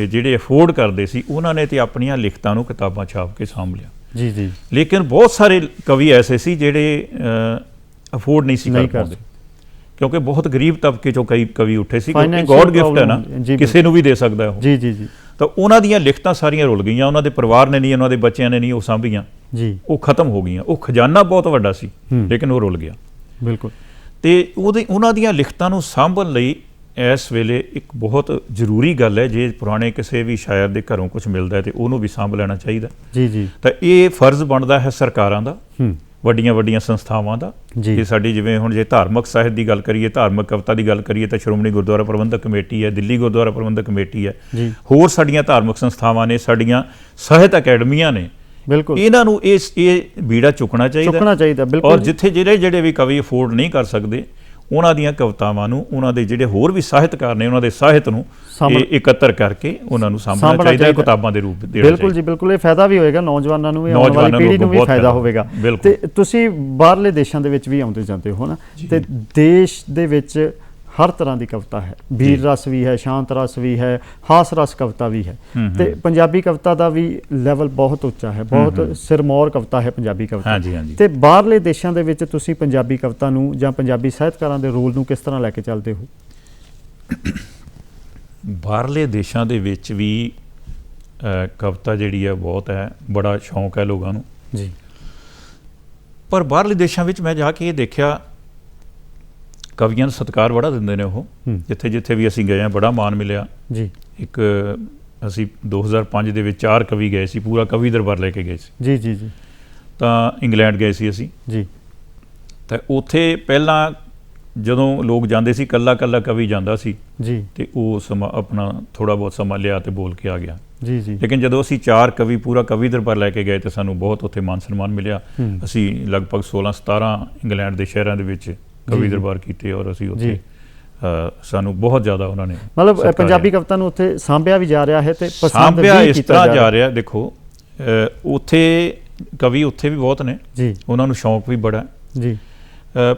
ਜਿਹੜੇ ਅਫੋਰਡ ਕਰਦੇ ਸੀ, ਉਹਨਾਂ ਨੇ ਤੇ ਆਪਣੀਆਂ ਲਿਖਤਾਂ ਨੂੰ ਕਿਤਾਬਾਂ ਛਾਪ ਕੇ ਸਾਂਭ ਲਿਆ। ਜੀ ਜੀ। ਲੇਕਿਨ ਬਹੁਤ ਸਾਰੇ ਕਵੀ ਐਸੇ ਸੀ ਜਿਹੜੇ ਅਫੋਰਡ ਨਹੀਂ ਸੀ ਕਰ ਪਾਉਂਦੇ, ਕਿਉਂਕਿ ਬਹੁਤ ਗਰੀਬ ਤਬਕੇ 'ਚੋਂ ਕਈ ਕਵੀ ਉੱਠੇ ਸੀ। ਗੋਡ ਗਿਫਟ ਹੈ ਨਾ, ਕਿਸੇ ਨੂੰ ਵੀ ਦੇ ਸਕਦਾ ਉਹ। ਜੀ ਜੀ ਜੀ। ਤਾਂ ਉਹਨਾਂ ਦੀਆਂ ਲਿਖਤਾਂ ਸਾਰੀਆਂ ਰੁਲ ਗਈਆਂ, ਉਹਨਾਂ ਦੇ ਪਰਿਵਾਰ ਨੇ ਨਹੀਂ, ਉਹਨਾਂ ਦੇ ਬੱਚਿਆਂ ਨੇ ਨਹੀਂ ਉਹ ਸਾਂਭੀਆਂ ਜੀ, ਉਹ ਖਤਮ ਹੋ ਗਈਆਂ। ਉਹ ਖਜ਼ਾਨਾ ਬਹੁਤ ਵੱਡਾ ਸੀ ਲੇਕਿਨ ਉਹ ਰੁਲ ਗਿਆ। ਬਿਲਕੁਲ। ਤੇ ਉਹਨਾਂ ਦੀਆਂ ਲਿਖਤਾਂ ਨੂੰ ਸਾਂਭਣ ਲਈ ਇਸ ਵੇਲੇ ਇੱਕ ਬਹੁਤ ਜ਼ਰੂਰੀ ਗੱਲ ਹੈ, ਜੇ ਪੁਰਾਣੇ ਕਿਸੇ ਵੀ ਸ਼ਾਇਰ ਦੇ ਘਰੋਂ ਕੁਝ ਮਿਲਦਾ ਹੈ ਤੇ ਉਹਨੂੰ ਵੀ ਸਾਂਭ ਲੈਣਾ ਚਾਹੀਦਾ ਜੀ ਜੀ। ਤਾਂ ਇਹ ਫਰਜ਼ ਬਣਦਾ ਹੈ ਸਰਕਾਰਾਂ ਦਾ, ਵੱਡੀਆਂ ਵੱਡੀਆਂ ਸੰਸਥਾਵਾਂ ਦਾ। ਜੇ ਸਾਡੀ ਜਿਵੇਂ ਹੁਣ ਜੇ ਧਾਰਮਿਕ ਸਾਹਿਤ ਦੀ ਗੱਲ ਕਰੀਏ, ਧਾਰਮਿਕ ਕਵਿਤਾ ਦੀ ਗੱਲ ਕਰੀਏ, ਤਾਂ ਸ਼੍ਰੋਮਣੀ ਗੁਰਦੁਆਰਾ ਪ੍ਰਬੰਧਕ ਕਮੇਟੀ ਹੈ, ਦਿੱਲੀ ਗੁਰਦੁਆਰਾ ਪ੍ਰਬੰਧਕ ਕਮੇਟੀ ਹੈ, ਹੋਰ ਸਾਡੀਆਂ ਧਾਰਮਿਕ ਸੰਸਥਾਵਾਂ ਨੇ, ਸਾਡੀਆਂ ਸਾਹਿਤ ਅਕੈਡਮੀਆਂ ਨੇ। ਬਿਲਕੁਲ। ਇਹਨਾਂ ਨੂੰ ਇਹ ਬੀੜਾ ਚੁੱਕਣਾ ਚਾਹੀਦਾ। ਬਿਲਕੁਲ। ਔਰ ਜਿੱਥੇ ਜਿਹੜੇ ਵੀ ਕਵੀ ਅਫੋਰਡ ਨਹੀਂ ਕਰ ਸਕਦੇ, ਉਹਨਾਂ ਦੀਆਂ ਕਵਿਤਾਵਾਂ ਨੂੰ ਉਹਨਾਂ ਦੇ ਜਿਹੜੇ ਹੋਰ ਵੀ ਸਾਹਿਤਕਾਰ ਨੇ ਉਹਨਾਂ ਦੇ ਸਾਹਿਤ ਨੂੰ ਇਕੱਤਰ ਕਰਕੇ ਉਹਨਾਂ ਨੂੰ ਸਾਂਭਣਾ ਚਾਹੀਦਾ ਹੈ ਕਿਤਾਬਾਂ ਦੇ ਰੂਪ ਦੇ। ਬਿਲਕੁਲ ਜੀ ਬਿਲਕੁਲ, ਇਹ ਫਾਇਦਾ ਵੀ ਹੋਏਗਾ ਨੌਜਵਾਨਾਂ ਨੂੰ ਵੀ, ਆਉਣ ਵਾਲੀ ਪੀੜ੍ਹੀ ਨੂੰ ਵੀ ਫਾਇਦਾ ਹੋਵੇਗਾ। ਤੇ ਤੁਸੀਂ ਬਾਹਰਲੇ ਦੇਸ਼ਾਂ ਦੇ ਵਿੱਚ ਵੀ ਆਉਂਦੇ ਜਾਂਦੇ ਹੋ ਨਾ, ਤੇ ਦੇਸ਼ ਦੇ ਵਿੱਚ ਹਰ ਤਰ੍ਹਾਂ ਦੀ ਕਵਿਤਾ ਹੈ, ਵੀਰ ਰਸ ਵੀ ਹੈ, ਸ਼ਾਂਤ ਰਸ ਵੀ ਹੈ, ਹਾਸ ਰਸ ਕਵਿਤਾ ਵੀ ਹੈ, ਤੇ ਪੰਜਾਬੀ ਕਵਿਤਾ ਦਾ ਵੀ ਲੈਵਲ ਬਹੁਤ ਉੱਚਾ ਹੈ, ਬਹੁਤ ਸਿਰਮੌਰ ਕਵਿਤਾ ਹੈ ਪੰਜਾਬੀ ਕਵਿਤਾ। ਤੇ ਬਾਹਰਲੇ ਦੇਸ਼ਾਂ ਦੇ ਵਿੱਚ ਤੁਸੀਂ ਪੰਜਾਬੀ ਕਵਿਤਾ ਨੂੰ ਜਾਂ ਪੰਜਾਬੀ ਸਾਹਿਤਕਾਰਾਂ ਦੇ ਰੋਲ ਨੂੰ ਕਿਸ ਤਰ੍ਹਾਂ ਲੈ ਕੇ ਚੱਲਦੇ ਹੋ? ਬਾਹਰਲੇ ਦੇਸ਼ਾਂ ਦੇ ਵਿੱਚ ਵੀ ਕਵਿਤਾ ਜਿਹੜੀ ਹੈ ਬਹੁਤ ਹੈ, ਬੜਾ ਸ਼ੌਂਕ ਹੈ ਲੋਕਾਂ ਨੂੰ ਜੀ। ਪਰ ਬਾਹਰਲੇ ਦੇਸ਼ਾਂ ਵਿੱਚ ਮੈਂ ਜਾ ਕੇ ਇਹ ਦੇਖਿਆ ਕਵੀਆਂ ਨੂੰ ਸਤਿਕਾਰ ਬੜਾ ਦਿੰਦੇ ਨੇ ਉਹ, ਜਿੱਥੇ ਜਿੱਥੇ ਵੀ ਅਸੀਂ ਗਏ ਹਾਂ ਬੜਾ ਮਾਣ ਮਿਲਿਆ ਜੀ। ਇੱਕ ਅਸੀਂ 2005 ਦੇ ਵਿੱਚ 4 ਕਵੀ ਗਏ ਸੀ, ਪੂਰਾ ਕਵੀ ਦਰਬਾਰ ਲੈ ਕੇ ਗਏ ਸੀ ਜੀ ਜੀ ਜੀ। ਤਾਂ ਇੰਗਲੈਂਡ ਗਏ ਸੀ ਅਸੀਂ ਜੀ, ਤਾਂ ਉੱਥੇ ਪਹਿਲਾਂ ਜਦੋਂ ਲੋਕ ਜਾਂਦੇ ਸੀ ਕੱਲਾ ਕੱਲਾ ਕਵੀ ਜਾਂਦਾ ਸੀ ਜੀ, ਤੇ ਉਹ ਸਮਾਂ ਆਪਣਾ ਥੋੜ੍ਹਾ ਬਹੁਤ ਸਮਾਂ ਲਿਆ ਤੇ ਬੋਲ ਕੇ ਆ ਗਿਆ ਜੀ ਜੀ। ਲੇਕਿਨ ਜਦੋਂ ਅਸੀਂ 4 ਕਵੀ ਪੂਰਾ ਕਵੀ ਦਰਬਾਰ ਲੈ ਕੇ ਗਏ ਤਾਂ ਸਾਨੂੰ ਬਹੁਤ ਉੱਥੇ ਮਾਨ ਸਨਮਾਨ ਮਿਲਿਆ। ਅਸੀਂ ਲਗਭਗ 16-17 ਇੰਗਲੈਂਡ ਦੇ ਸ਼ਹਿਰਾਂ ਦੇ ਵਿੱਚ ਕਵੀ ਦਰਬਾਰ ਕੀਤੇ, ਔਰ ਅਸੀਂ ਉੱਥੇ ਸਾਨੂੰ ਬਹੁਤ ਜ਼ਿਆਦਾ ਉਹਨਾਂ ਨੇ ਮਤਲਬ ਪੰਜਾਬੀ ਕਵਿਤਾ ਨੂੰ ਉੱਥੇ ਸਾਂਭਿਆ ਵੀ ਜਾ ਰਿਹਾ ਹੈ ਤੇ ਸਾਂਭਿਆ ਇਸ ਤਰ੍ਹਾਂ ਜਾ ਰਿਹਾ। ਦੇਖੋ ਉੱਥੇ ਕਵੀ ਉੱਥੇ ਵੀ ਬਹੁਤ ਨੇ ਜੀ, ਉਹਨਾਂ ਨੂੰ ਸ਼ੌਂਕ ਵੀ ਬੜਾ ਜੀ,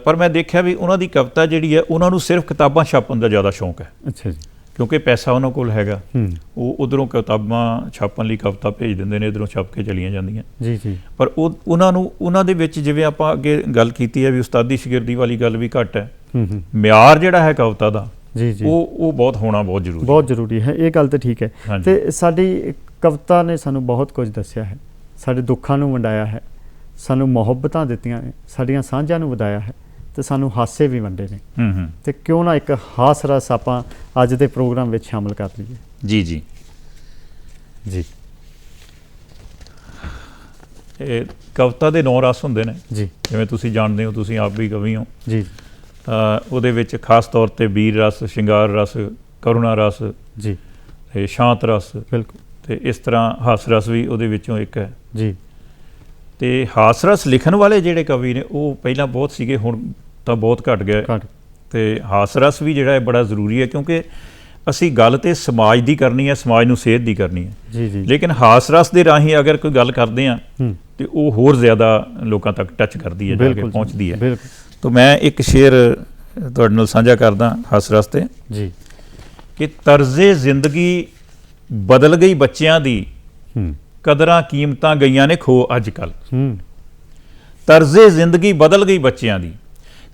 ਪਰ ਮੈਂ ਦੇਖਿਆ ਵੀ ਉਹਨਾਂ ਦੀ ਕਵਿਤਾ ਜਿਹੜੀ ਹੈ ਉਹਨਾਂ ਨੂੰ ਸਿਰਫ ਕਿਤਾਬਾਂ ਛਾਪਣ ਦਾ ਜ਼ਿਆਦਾ ਸ਼ੌਂਕ ਹੈ। ਅੱਛਾ ਜੀ। ਕਿਉਂਕਿ ਪੈਸਾ ਉਹਨਾਂ ਕੋਲ ਹੈਗਾ, ਉਹ ਉੱਧਰੋਂ ਕਿਤਾਬਾਂ ਛਾਪਣ ਲਈ ਕਵਿਤਾ ਭੇਜ ਦਿੰਦੇ ਨੇ, ਇੱਧਰੋਂ ਛਪ ਕੇ ਚਲੀਆਂ ਜਾਂਦੀਆਂ ਜੀ ਜੀ। ਪਰ ਉਹਨਾਂ ਨੂੰ ਉਹਨਾਂ ਦੇ ਵਿੱਚ ਜਿਵੇਂ ਆਪਾਂ ਅੱਗੇ ਗੱਲ ਕੀਤੀ ਹੈ ਵੀ ਉਸਤਾਦੀ ਸ਼ਾਗਿਰਦੀ ਵਾਲੀ ਗੱਲ ਵੀ ਘੱਟ ਹੈ, ਮਿਆਰ ਜਿਹੜਾ ਹੈ ਕਵਿਤਾ ਦਾ ਜੀ ਜੀ ਉਹ ਬਹੁਤ ਹੋਣਾ ਬਹੁਤ ਜ਼ਰੂਰੀ ਹੈ। ਇਹ ਗੱਲ ਤਾਂ ਠੀਕ ਹੈ। ਤੇ ਸਾਡੀ ਕਵਿਤਾ ਨੇ ਸਾਨੂੰ ਬਹੁਤ ਕੁਝ ਦੱਸਿਆ ਹੈ, ਸਾਡੇ ਦੁੱਖਾਂ ਨੂੰ ਵੰਡਾਇਆ ਹੈ, ਸਾਨੂੰ ਮੁਹੱਬਤਾਂ ਦਿੱਤੀਆਂ ਨੇ, ਸਾਡੀਆਂ ਸਾਂਝਾਂ ਨੂੰ ਵਧਾਇਆ ਹੈ, ਤੇ ਸਾਨੂੰ ਹਾਸੇ ਵੀ ਵੰਡੇ ਨੇ। ਤੇ ਕਿਉਂ ਨਾ ਇੱਕ ਹਾਸ ਰਸ ਆਪਾਂ ਅੱਜ ਦੇ ਪ੍ਰੋਗਰਾਮ ਵਿੱਚ ਸ਼ਾਮਲ ਕਰ ਲਈਏ। ਜੀ ਜੀ ਜੀ। ਇਹ ਕਵਿਤਾ ਦੇ 9 ਰਸ ਹੁੰਦੇ ਨੇ ਜੀ, ਜਿਵੇਂ ਤੁਸੀਂ ਜਾਣਦੇ ਹੋ, ਤੁਸੀਂ ਆਪ ਵੀ ਕਵੀ ਹੋ ਜੀ। ਉਹਦੇ ਵਿੱਚ ਖਾਸ ਤੌਰ ਤੇ ਵੀਰ ਰਸ, ਸ਼ਿੰਗਾਰ ਰਸ, ਕਰੁਣਾ ਰਸ ਜੀ, ਤੇ ਸ਼ਾਂਤ ਰਸ, ਬਿਲਕੁਲ, ਤੇ ਇਸ ਤਰ੍ਹਾਂ ਹਾਸ ਰਸ ਵੀ ਉਹਦੇ ਵਿੱਚੋਂ ਇੱਕ ਹੈ ਜੀ। ਤੇ ਹਾਸ ਰਸ ਲਿਖਣ ਵਾਲੇ ਜਿਹੜੇ ਕਵੀ ਨੇ ਉਹ ਪਹਿਲਾਂ ਬਹੁਤ ਸੀਗੇ, ਹੁਣ ਤਾਂ ਬਹੁਤ ਘਟ ਗਿਆ। ਤੇ ਹਾਸ ਰਸ ਵੀ ਜਿਹੜਾ ਹੈ ਬੜਾ ਜ਼ਰੂਰੀ ਹੈ, ਕਿਉਂਕਿ ਅਸੀਂ ਗੱਲ ਤੇ ਸਮਾਜ ਦੀ ਕਰਨੀ ਹੈ, ਸਮਾਜ ਨੂੰ ਸੇਧ ਦੀ ਕਰਨੀ ਹੈ ਜੀ ਜੀ। ਲੇਕਿਨ ਹਾਸ ਰਸ ਦੇ ਰਾਹੀਂ ਅਗਰ ਕੋਈ ਗੱਲ ਕਰਦੇ ਹਾਂ ਤੇ ਉਹ ਹੋਰ ਜ਼ਿਆਦਾ ਲੋਕਾਂ ਤੱਕ ਟੱਚ ਕਰਦੀ ਹੈ, ਜਾ ਕੇ ਪਹੁੰਚਦੀ ਹੈ। ਤਾਂ ਮੈਂ ਇੱਕ ਸ਼ੇਰ ਤੁਹਾਡੇ ਨਾਲ ਸਾਂਝਾ ਕਰਦਾ ਹਾਸ ਰਸ ਤੇ ਜੀ, ਕਿ ਤਰਜ਼ੇ ਜ਼ਿੰਦਗੀ ਬਦਲ ਗਈ ਬੱਚਿਆਂ ਦੀ, ਕਦਰਾਂ ਕੀਮਤਾਂ ਗਈਆਂ ਨੇ ਖੋ ਅੱਜ ਕੱਲ੍ਹ। ਤਰਜ਼ੇ ਜ਼ਿੰਦਗੀ ਬਦਲ ਗਈ ਬੱਚਿਆਂ ਦੀ,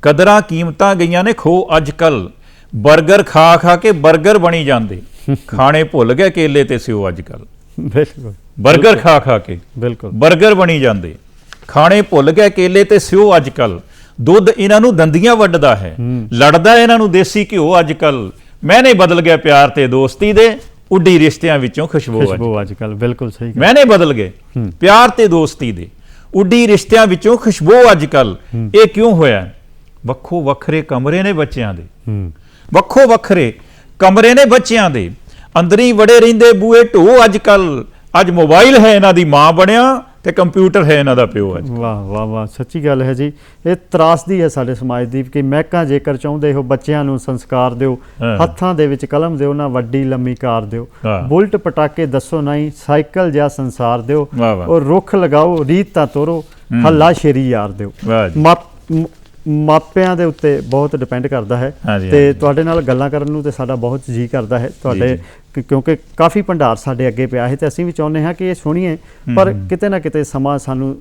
ਕਦਰਾਂ ਕੀਮਤਾਂ ਗਈਆਂ ਨੇ ਖੋ ਅੱਜ ਕੱਲ੍ਹ। ਬਰਗਰ ਖਾ ਖਾ ਕੇ ਬਰਗਰ ਬਣੀ ਜਾਂਦੇ, ਖਾਣੇ ਭੁੱਲ ਗਏ ਕੇਲੇ ਤੇ ਸਿਓ ਅੱਜ ਕੱਲ੍ਹ। ਬਿਲਕੁਲ, ਬਰਗਰ ਖਾ ਖਾ ਕੇ ਬਿਲਕੁਲ ਬਰਗਰ ਬਣੀ ਜਾਂਦੇ, ਖਾਣੇ ਭੁੱਲ ਗਏ ਕੇਲੇ ਤੇ ਸਿਓ ਅੱਜ ਕੱਲ੍ਹ। ਦੁੱਧ ਇਹਨਾਂ ਨੂੰ ਦੰਦੀਆਂ ਵੱਢਦਾ ਹੈ, ਲੜਦਾ ਇਹਨਾਂ ਨੂੰ ਦੇਸੀ ਘਿਓ ਅੱਜ ਕੱਲ੍ਹ। ਮੈਨੇ ਬਦਲ ਗਿਆ ਪਿਆਰ ਤੇ ਦੋਸਤੀ ਦੇ, ਉੱਡੀ ਰਿਸ਼ਤਿਆਂ ਵਿੱਚੋਂ ਖੁਸ਼ਬੂ ਅੱਜ ਕੱਲ੍ਹ। ਬਿਲਕੁਲ ਸਹੀ, ਮੈਨੇ ਬਦਲ ਗਏ ਪਿਆਰ ਤੇ ਦੋਸਤੀ ਦੇ, ਉੱਡੀ ਰਿਸ਼ਤਿਆਂ ਵਿੱਚੋਂ ਖੁਸ਼ਬੂ ਅੱਜ ਕੱਲ੍ਹ। ਇਹ ਕਿਉਂ ਹੋਇਆ? ਵੱਖੋ ਵੱਖਰੇ ਕਮਰੇ ਨੇ ਬੱਚਿਆਂ ਦੇ, ਵੱਖੋ ਵੱਖਰੇ ਕਮਰੇ ਨੇ ਬੱਚਿਆਂ ਦੇ, ਅੰਦਰੀ ਵੜੇ ਰਹਿੰਦੇ ਬੂਹੇ ਢੋ ਅੱਜ ਕੱਲ੍ਹ। ਅੱਜ ਮੋਬਾਈਲ ਹੈ ਇਹਨਾਂ ਦੀ ਮਾਂ ਬਣਿਆ ਤੇ ਕੰਪਿਊਟਰ ਹੈ ਇਹਨਾਂ ਦਾ ਪਿਓ ਅੱਜ। ਵਾਹ ਵਾਹ ਵਾਹ, ਸੱਚੀ ਗੱਲ ਹੈ ਜੀ। ਇਹ ਤਰਾਸਦੀ ਹੈ ਸਾਡੇ ਸਮਾਜ ਦੀ ਕਿ ਮਹਿਕਾਂ ਜੇਕਰ ਚਾਹੁੰਦੇ ਹੋ ਬੱਚਿਆਂ ਨੂੰ ਸੰਸਕਾਰ ਦਿਓ, ਹੱਥਾਂ ਦੇ ਵਿੱਚ ਕਲਮ ਦਿਓ ਨਾ, ਵੱਡੀ ਲੰਮੀ ਕਾਰ ਦਿਓ, ਬੁਲਟ ਪਟਾਕੇ ਦੱਸੋ ਨਹੀਂ, ਸਾਈਕਲ ਜਿਹਾ ਸੰਸਾਰ ਦਿਓ, ਔਰ ਰੁੱਖ ਲਗਾਓ ਰੀਤ ਤਾਂ ਤੋਰੋ, ਹੱਲਾ ਸ਼ੇਰੀ ਯਾਰ ਦਿਓ। ਮਾਪਿਆਂ ਦੇ ਉੱਤੇ ਬਹੁਤ ਡਿਪੈਂਡ ਕਰਦਾ ਹੈ। ਤੇ ਤੁਹਾਡੇ ਨਾਲ ਗੱਲਾਂ ਕਰਨ ਨੂੰ ਤੇ ਸਾਡਾ ਬਹੁਤ ਜੀਅ ਕਰਦਾ ਹੈ ਤੁਹਾਡੇ, ਕਿਉਂਕਿ ਕਾਫੀ ਭੰਡਾਰ ਸਾਡੇ ਅੱਗੇ ਪਿਆ ਹੈ ਤੇ ਅਸੀਂ ਵੀ ਚਾਹੁੰਦੇ ਹਾਂ ਕਿ ਇਹ ਸੁਣੀਏ, ਪਰ ਕਿਤੇ ਨਾ ਕਿਤੇ ਸਮਾਂ ਸਾਨੂੰ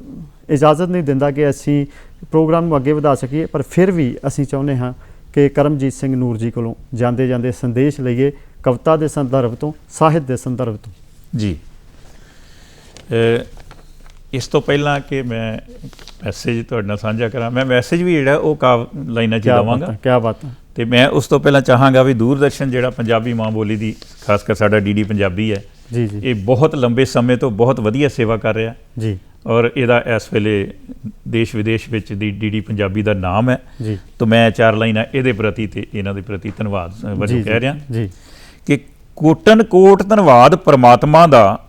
ਇਜਾਜ਼ਤ ਨਹੀਂ ਦਿੰਦਾ ਕਿ ਅਸੀਂ ਪ੍ਰੋਗਰਾਮ ਨੂੰ ਅੱਗੇ ਵਧਾ ਸਕੀਏ। ਪਰ ਫਿਰ ਵੀ ਅਸੀਂ ਚਾਹੁੰਦੇ ਹਾਂ ਕਿ ਕਰਮਜੀਤ ਸਿੰਘ ਨੂਰ ਜੀ ਕੋਲੋਂ ਜਾਂਦੇ ਜਾਂਦੇ ਸੰਦੇਸ਼ ਲਈਏ ਕਵਿਤਾ ਦੇ ਸੰਦਰਭ ਤੋਂ, ਸਾਹਿਤ ਦੇ ਸੰਦਰਭ ਤੋਂ ਜੀ। ਇਸ ਤੋਂ ਪਹਿਲਾਂ ਕਿ ਮੈਂ ਮੈਸੇਜ ਤੁਹਾਡੇ ਨਾਲ ਸਾਂਝਾ ਕਰਾਂ, ਮੈਂ ਮੈਸੇਜ ਵੀ ਜਿਹੜਾ ਉਹ ਕਾਵ ਲਾਈਨਾਂ 'ਚ ਦੇਵਾਂਗਾ। ਕਿਆ ਬਾਤ ਹੈ। ਤੇ ਮੈਂ ਉਸ ਤੋਂ ਪਹਿਲਾਂ ਚਾਹਾਂਗਾ ਵੀ ਦੂਰਦਰਸ਼ਨ ਜਿਹੜਾ ਪੰਜਾਬੀ ਮਾਂ ਬੋਲੀ ਦੀ, ਖਾਸ ਕਰ ਸਾਡਾ ਡੀਡੀ ਪੰਜਾਬੀ ਹੈ ਜੀ ਜੀ, ਇਹ ਬਹੁਤ ਲੰਬੇ ਸਮੇਂ ਤੋਂ ਬਹੁਤ ਵਧੀਆ ਸੇਵਾ ਕਰ ਰਿਹਾ ਜੀ, ਔਰ ਇਹਦਾ ਇਸ ਵੇਲੇ ਦੇਸ਼ ਵਿਦੇਸ਼ ਵਿੱਚ ਦੀ ਡੀਡੀ ਪੰਜਾਬੀ ਦਾ ਨਾਮ ਹੈ ਜੀ। ਤਾਂ ਮੈਂ 4 ਲਾਈਨਾਂ ਇਹਦੇ ਪ੍ਰਤੀ ਤੇ ਇਹਨਾਂ ਦੇ ਪ੍ਰਤੀ ਧੰਨਵਾਦ ਵਜੋਂ ਕਹਿ ਰਿਹਾ ਜੀ, ਕਿ ਕੋਟਨ ਕੋਟ ਧੰਨਵਾਦ ਪਰਮਾਤਮਾ ਦਾ,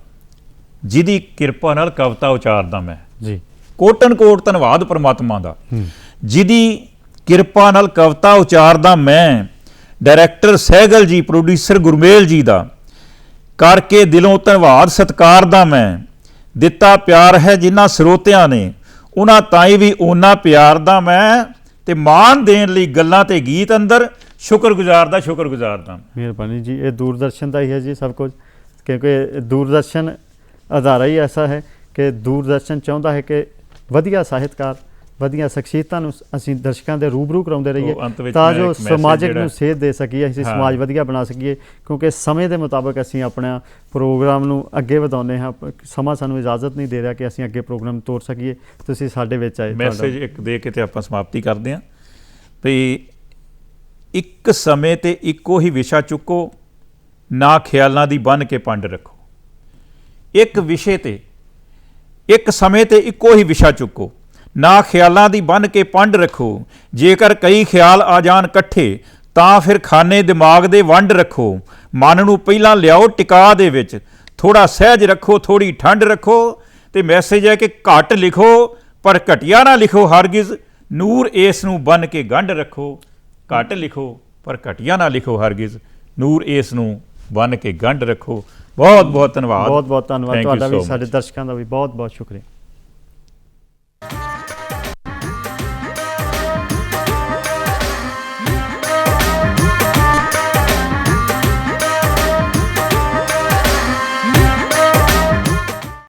ਜਿਹਦੀ ਕਿਰਪਾ ਨਾਲ ਕਵਿਤਾ ਉਚਾਰਦਾ ਮੈਂ ਜੀ। ਕੋਟਨ ਕੋਟ ਧੰਨਵਾਦ ਪਰਮਾਤਮਾ ਦਾ, ਜਿਹਦੀ ਕਿਰਪਾ ਨਾਲ ਕਵਿਤਾ ਉਚਾਰਦਾ ਮੈਂ, ਡਾਇਰੈਕਟਰ ਸਹਿਗਲ ਜੀ, ਪ੍ਰੋਡਿਊਸਰ ਗੁਰਮੇਲ ਜੀ ਦਾ ਕਰਕੇ ਦਿਲੋਂ ਧੰਨਵਾਦ ਸਤਿਕਾਰਦਾ ਮੈਂ। ਦਿੱਤਾ ਪਿਆਰ ਹੈ ਜਿਨ੍ਹਾਂ ਸਰੋਤਿਆਂ ਨੇ, ਉਹਨਾਂ ਤਾਈਂ ਵੀ ਓਨਾ ਪਿਆਰ ਦਾ ਮੈਂ, ਤੇ ਮਾਣ ਦੇਣ ਲਈ ਗੱਲਾਂ ਤੇ ਗੀਤ ਅੰਦਰ ਸ਼ੁਕਰਗੁਜ਼ਾਰ ਦਾ। ਮਿਹਰਬਾਨੀ ਜੀ। ਇਹ ਦੂਰਦਰਸ਼ਨ ਦਾ ਹੀ ਹੈ ਜੀ ਸਭ ਕੁਝ, ਕਿਉਂਕਿ ਦੂਰਦਰਸ਼ਨ ਅਦਾਰਾ ਹੀ ਐਸਾ ਹੈ ਕਿ ਦੂਰਦਰਸ਼ਨ ਚਾਹੁੰਦਾ ਹੈ ਕਿ ਵਧੀਆ ਸਾਹਿਤਕਾਰ, ਵਧੀਆ ਸ਼ਖਸੀਅਤਾਂ ਨੂੰ ਅਸੀਂ ਦਰਸ਼ਕਾਂ ਦੇ ਰੂਬਰੂ ਕਰਾਉਂਦੇ ਰਹੀਏ, ਤਾਂ ਜੋ ਸਮਾਜਿਕ ਨੂੰ ਸੇਧ ਦੇ ਸਕੀਏ, ਅਸੀਂ ਸਮਾਜ ਵਧੀਆ ਬਣਾ ਸਕੀਏ। ਕਿਉਂਕਿ ਸਮੇਂ ਦੇ ਮੁਤਾਬਕ ਅਸੀਂ ਆਪਣਾ ਪ੍ਰੋਗਰਾਮ ਨੂੰ ਅੱਗੇ ਵਧਾਉਂਦੇ ਹਾਂ, ਸਮਾਂ ਸਾਨੂੰ ਇਜਾਜ਼ਤ ਨਹੀਂ ਦੇ ਰਿਹਾ ਕਿ ਅਸੀਂ ਅੱਗੇ ਪ੍ਰੋਗਰਾਮ ਤੋਰ ਸਕੀਏ। ਤੁਸੀਂ ਸਾਡੇ ਵਿੱਚ ਆਏ। ਮੈਸੇਜ ਇੱਕ ਦੇ ਕੇ ਤੇ ਆਪਾਂ ਸਮਾਪਤੀ ਕਰਦੇ ਹਾਂ ਵੀ ਇੱਕ ਸਮੇਂ ਤੇ ਇੱਕੋ ਹੀ ਵਿਸ਼ਾ ਚੁੱਕੋ, ਨਾ ਖਿਆਲਾਂ ਦੀ ਬੰਨ੍ਹ ਕੇ ਪੰਡ ਰੱਖੋ। ਇੱਕ ਵਿਸ਼ੇ ਤੇ ਇੱਕ ਸਮੇਂ ਤੇ ਇੱਕੋ ਹੀ ਵਿਸ਼ਾ ਚੁੱਕੋ, ਨਾ ਖਿਆਲਾਂ ਦੀ ਬੰਨ੍ਹ ਕੇ ਪੰਡ ਰੱਖੋ। ਜੇਕਰ ਕਈ ਖਿਆਲ ਆ ਜਾਣ ਇਕੱਠੇ, ਤਾਂ ਫਿਰ ਖਾਨੇ ਦਿਮਾਗ ਦੇ ਵੰਡ ਰੱਖੋ। ਮਨ ਨੂੰ ਪਹਿਲਾਂ ਲਿਆਓ ਟਿਕਾ ਦੇ ਵਿੱਚ, ਥੋੜ੍ਹਾ ਸਹਿਜ ਰੱਖੋ, ਥੋੜ੍ਹੀ ਠੰਡ ਰੱਖੋ। ਤੇ ਮੈਸੇਜ ਹੈ ਕਿ ਘੱਟ ਲਿਖੋ ਪਰ ਘਟੀਆ ਨਾ ਲਿਖੋ ਹਰਗਿਜ਼, ਨੂਰ ਇਸ ਨੂੰ ਬੰਨ੍ਹ ਕੇ ਗੰਢ ਰੱਖੋ। ਘੱਟ ਲਿਖੋ ਪਰ ਘਟੀਆ ਨਾ ਲਿਖੋ ਹਰਗਿਜ਼, ਨੂਰ ਇਸ ਨੂੰ ਬੰਨ੍ਹ ਕੇ ਗੰਢ ਰੱਖੋ। ਬਹੁਤ ਬਹੁਤ ਧੰਨਵਾਦ। ਬਹੁਤ ਬਹੁਤ ਧੰਨਵਾਦ ਤੁਹਾਡਾ ਵੀ, ਸਾਡੇ ਦਰਸ਼ਕਾਂ ਦਾ ਵੀ ਬਹੁਤ ਬਹੁਤ ਸ਼ੁਕਰੀਆ।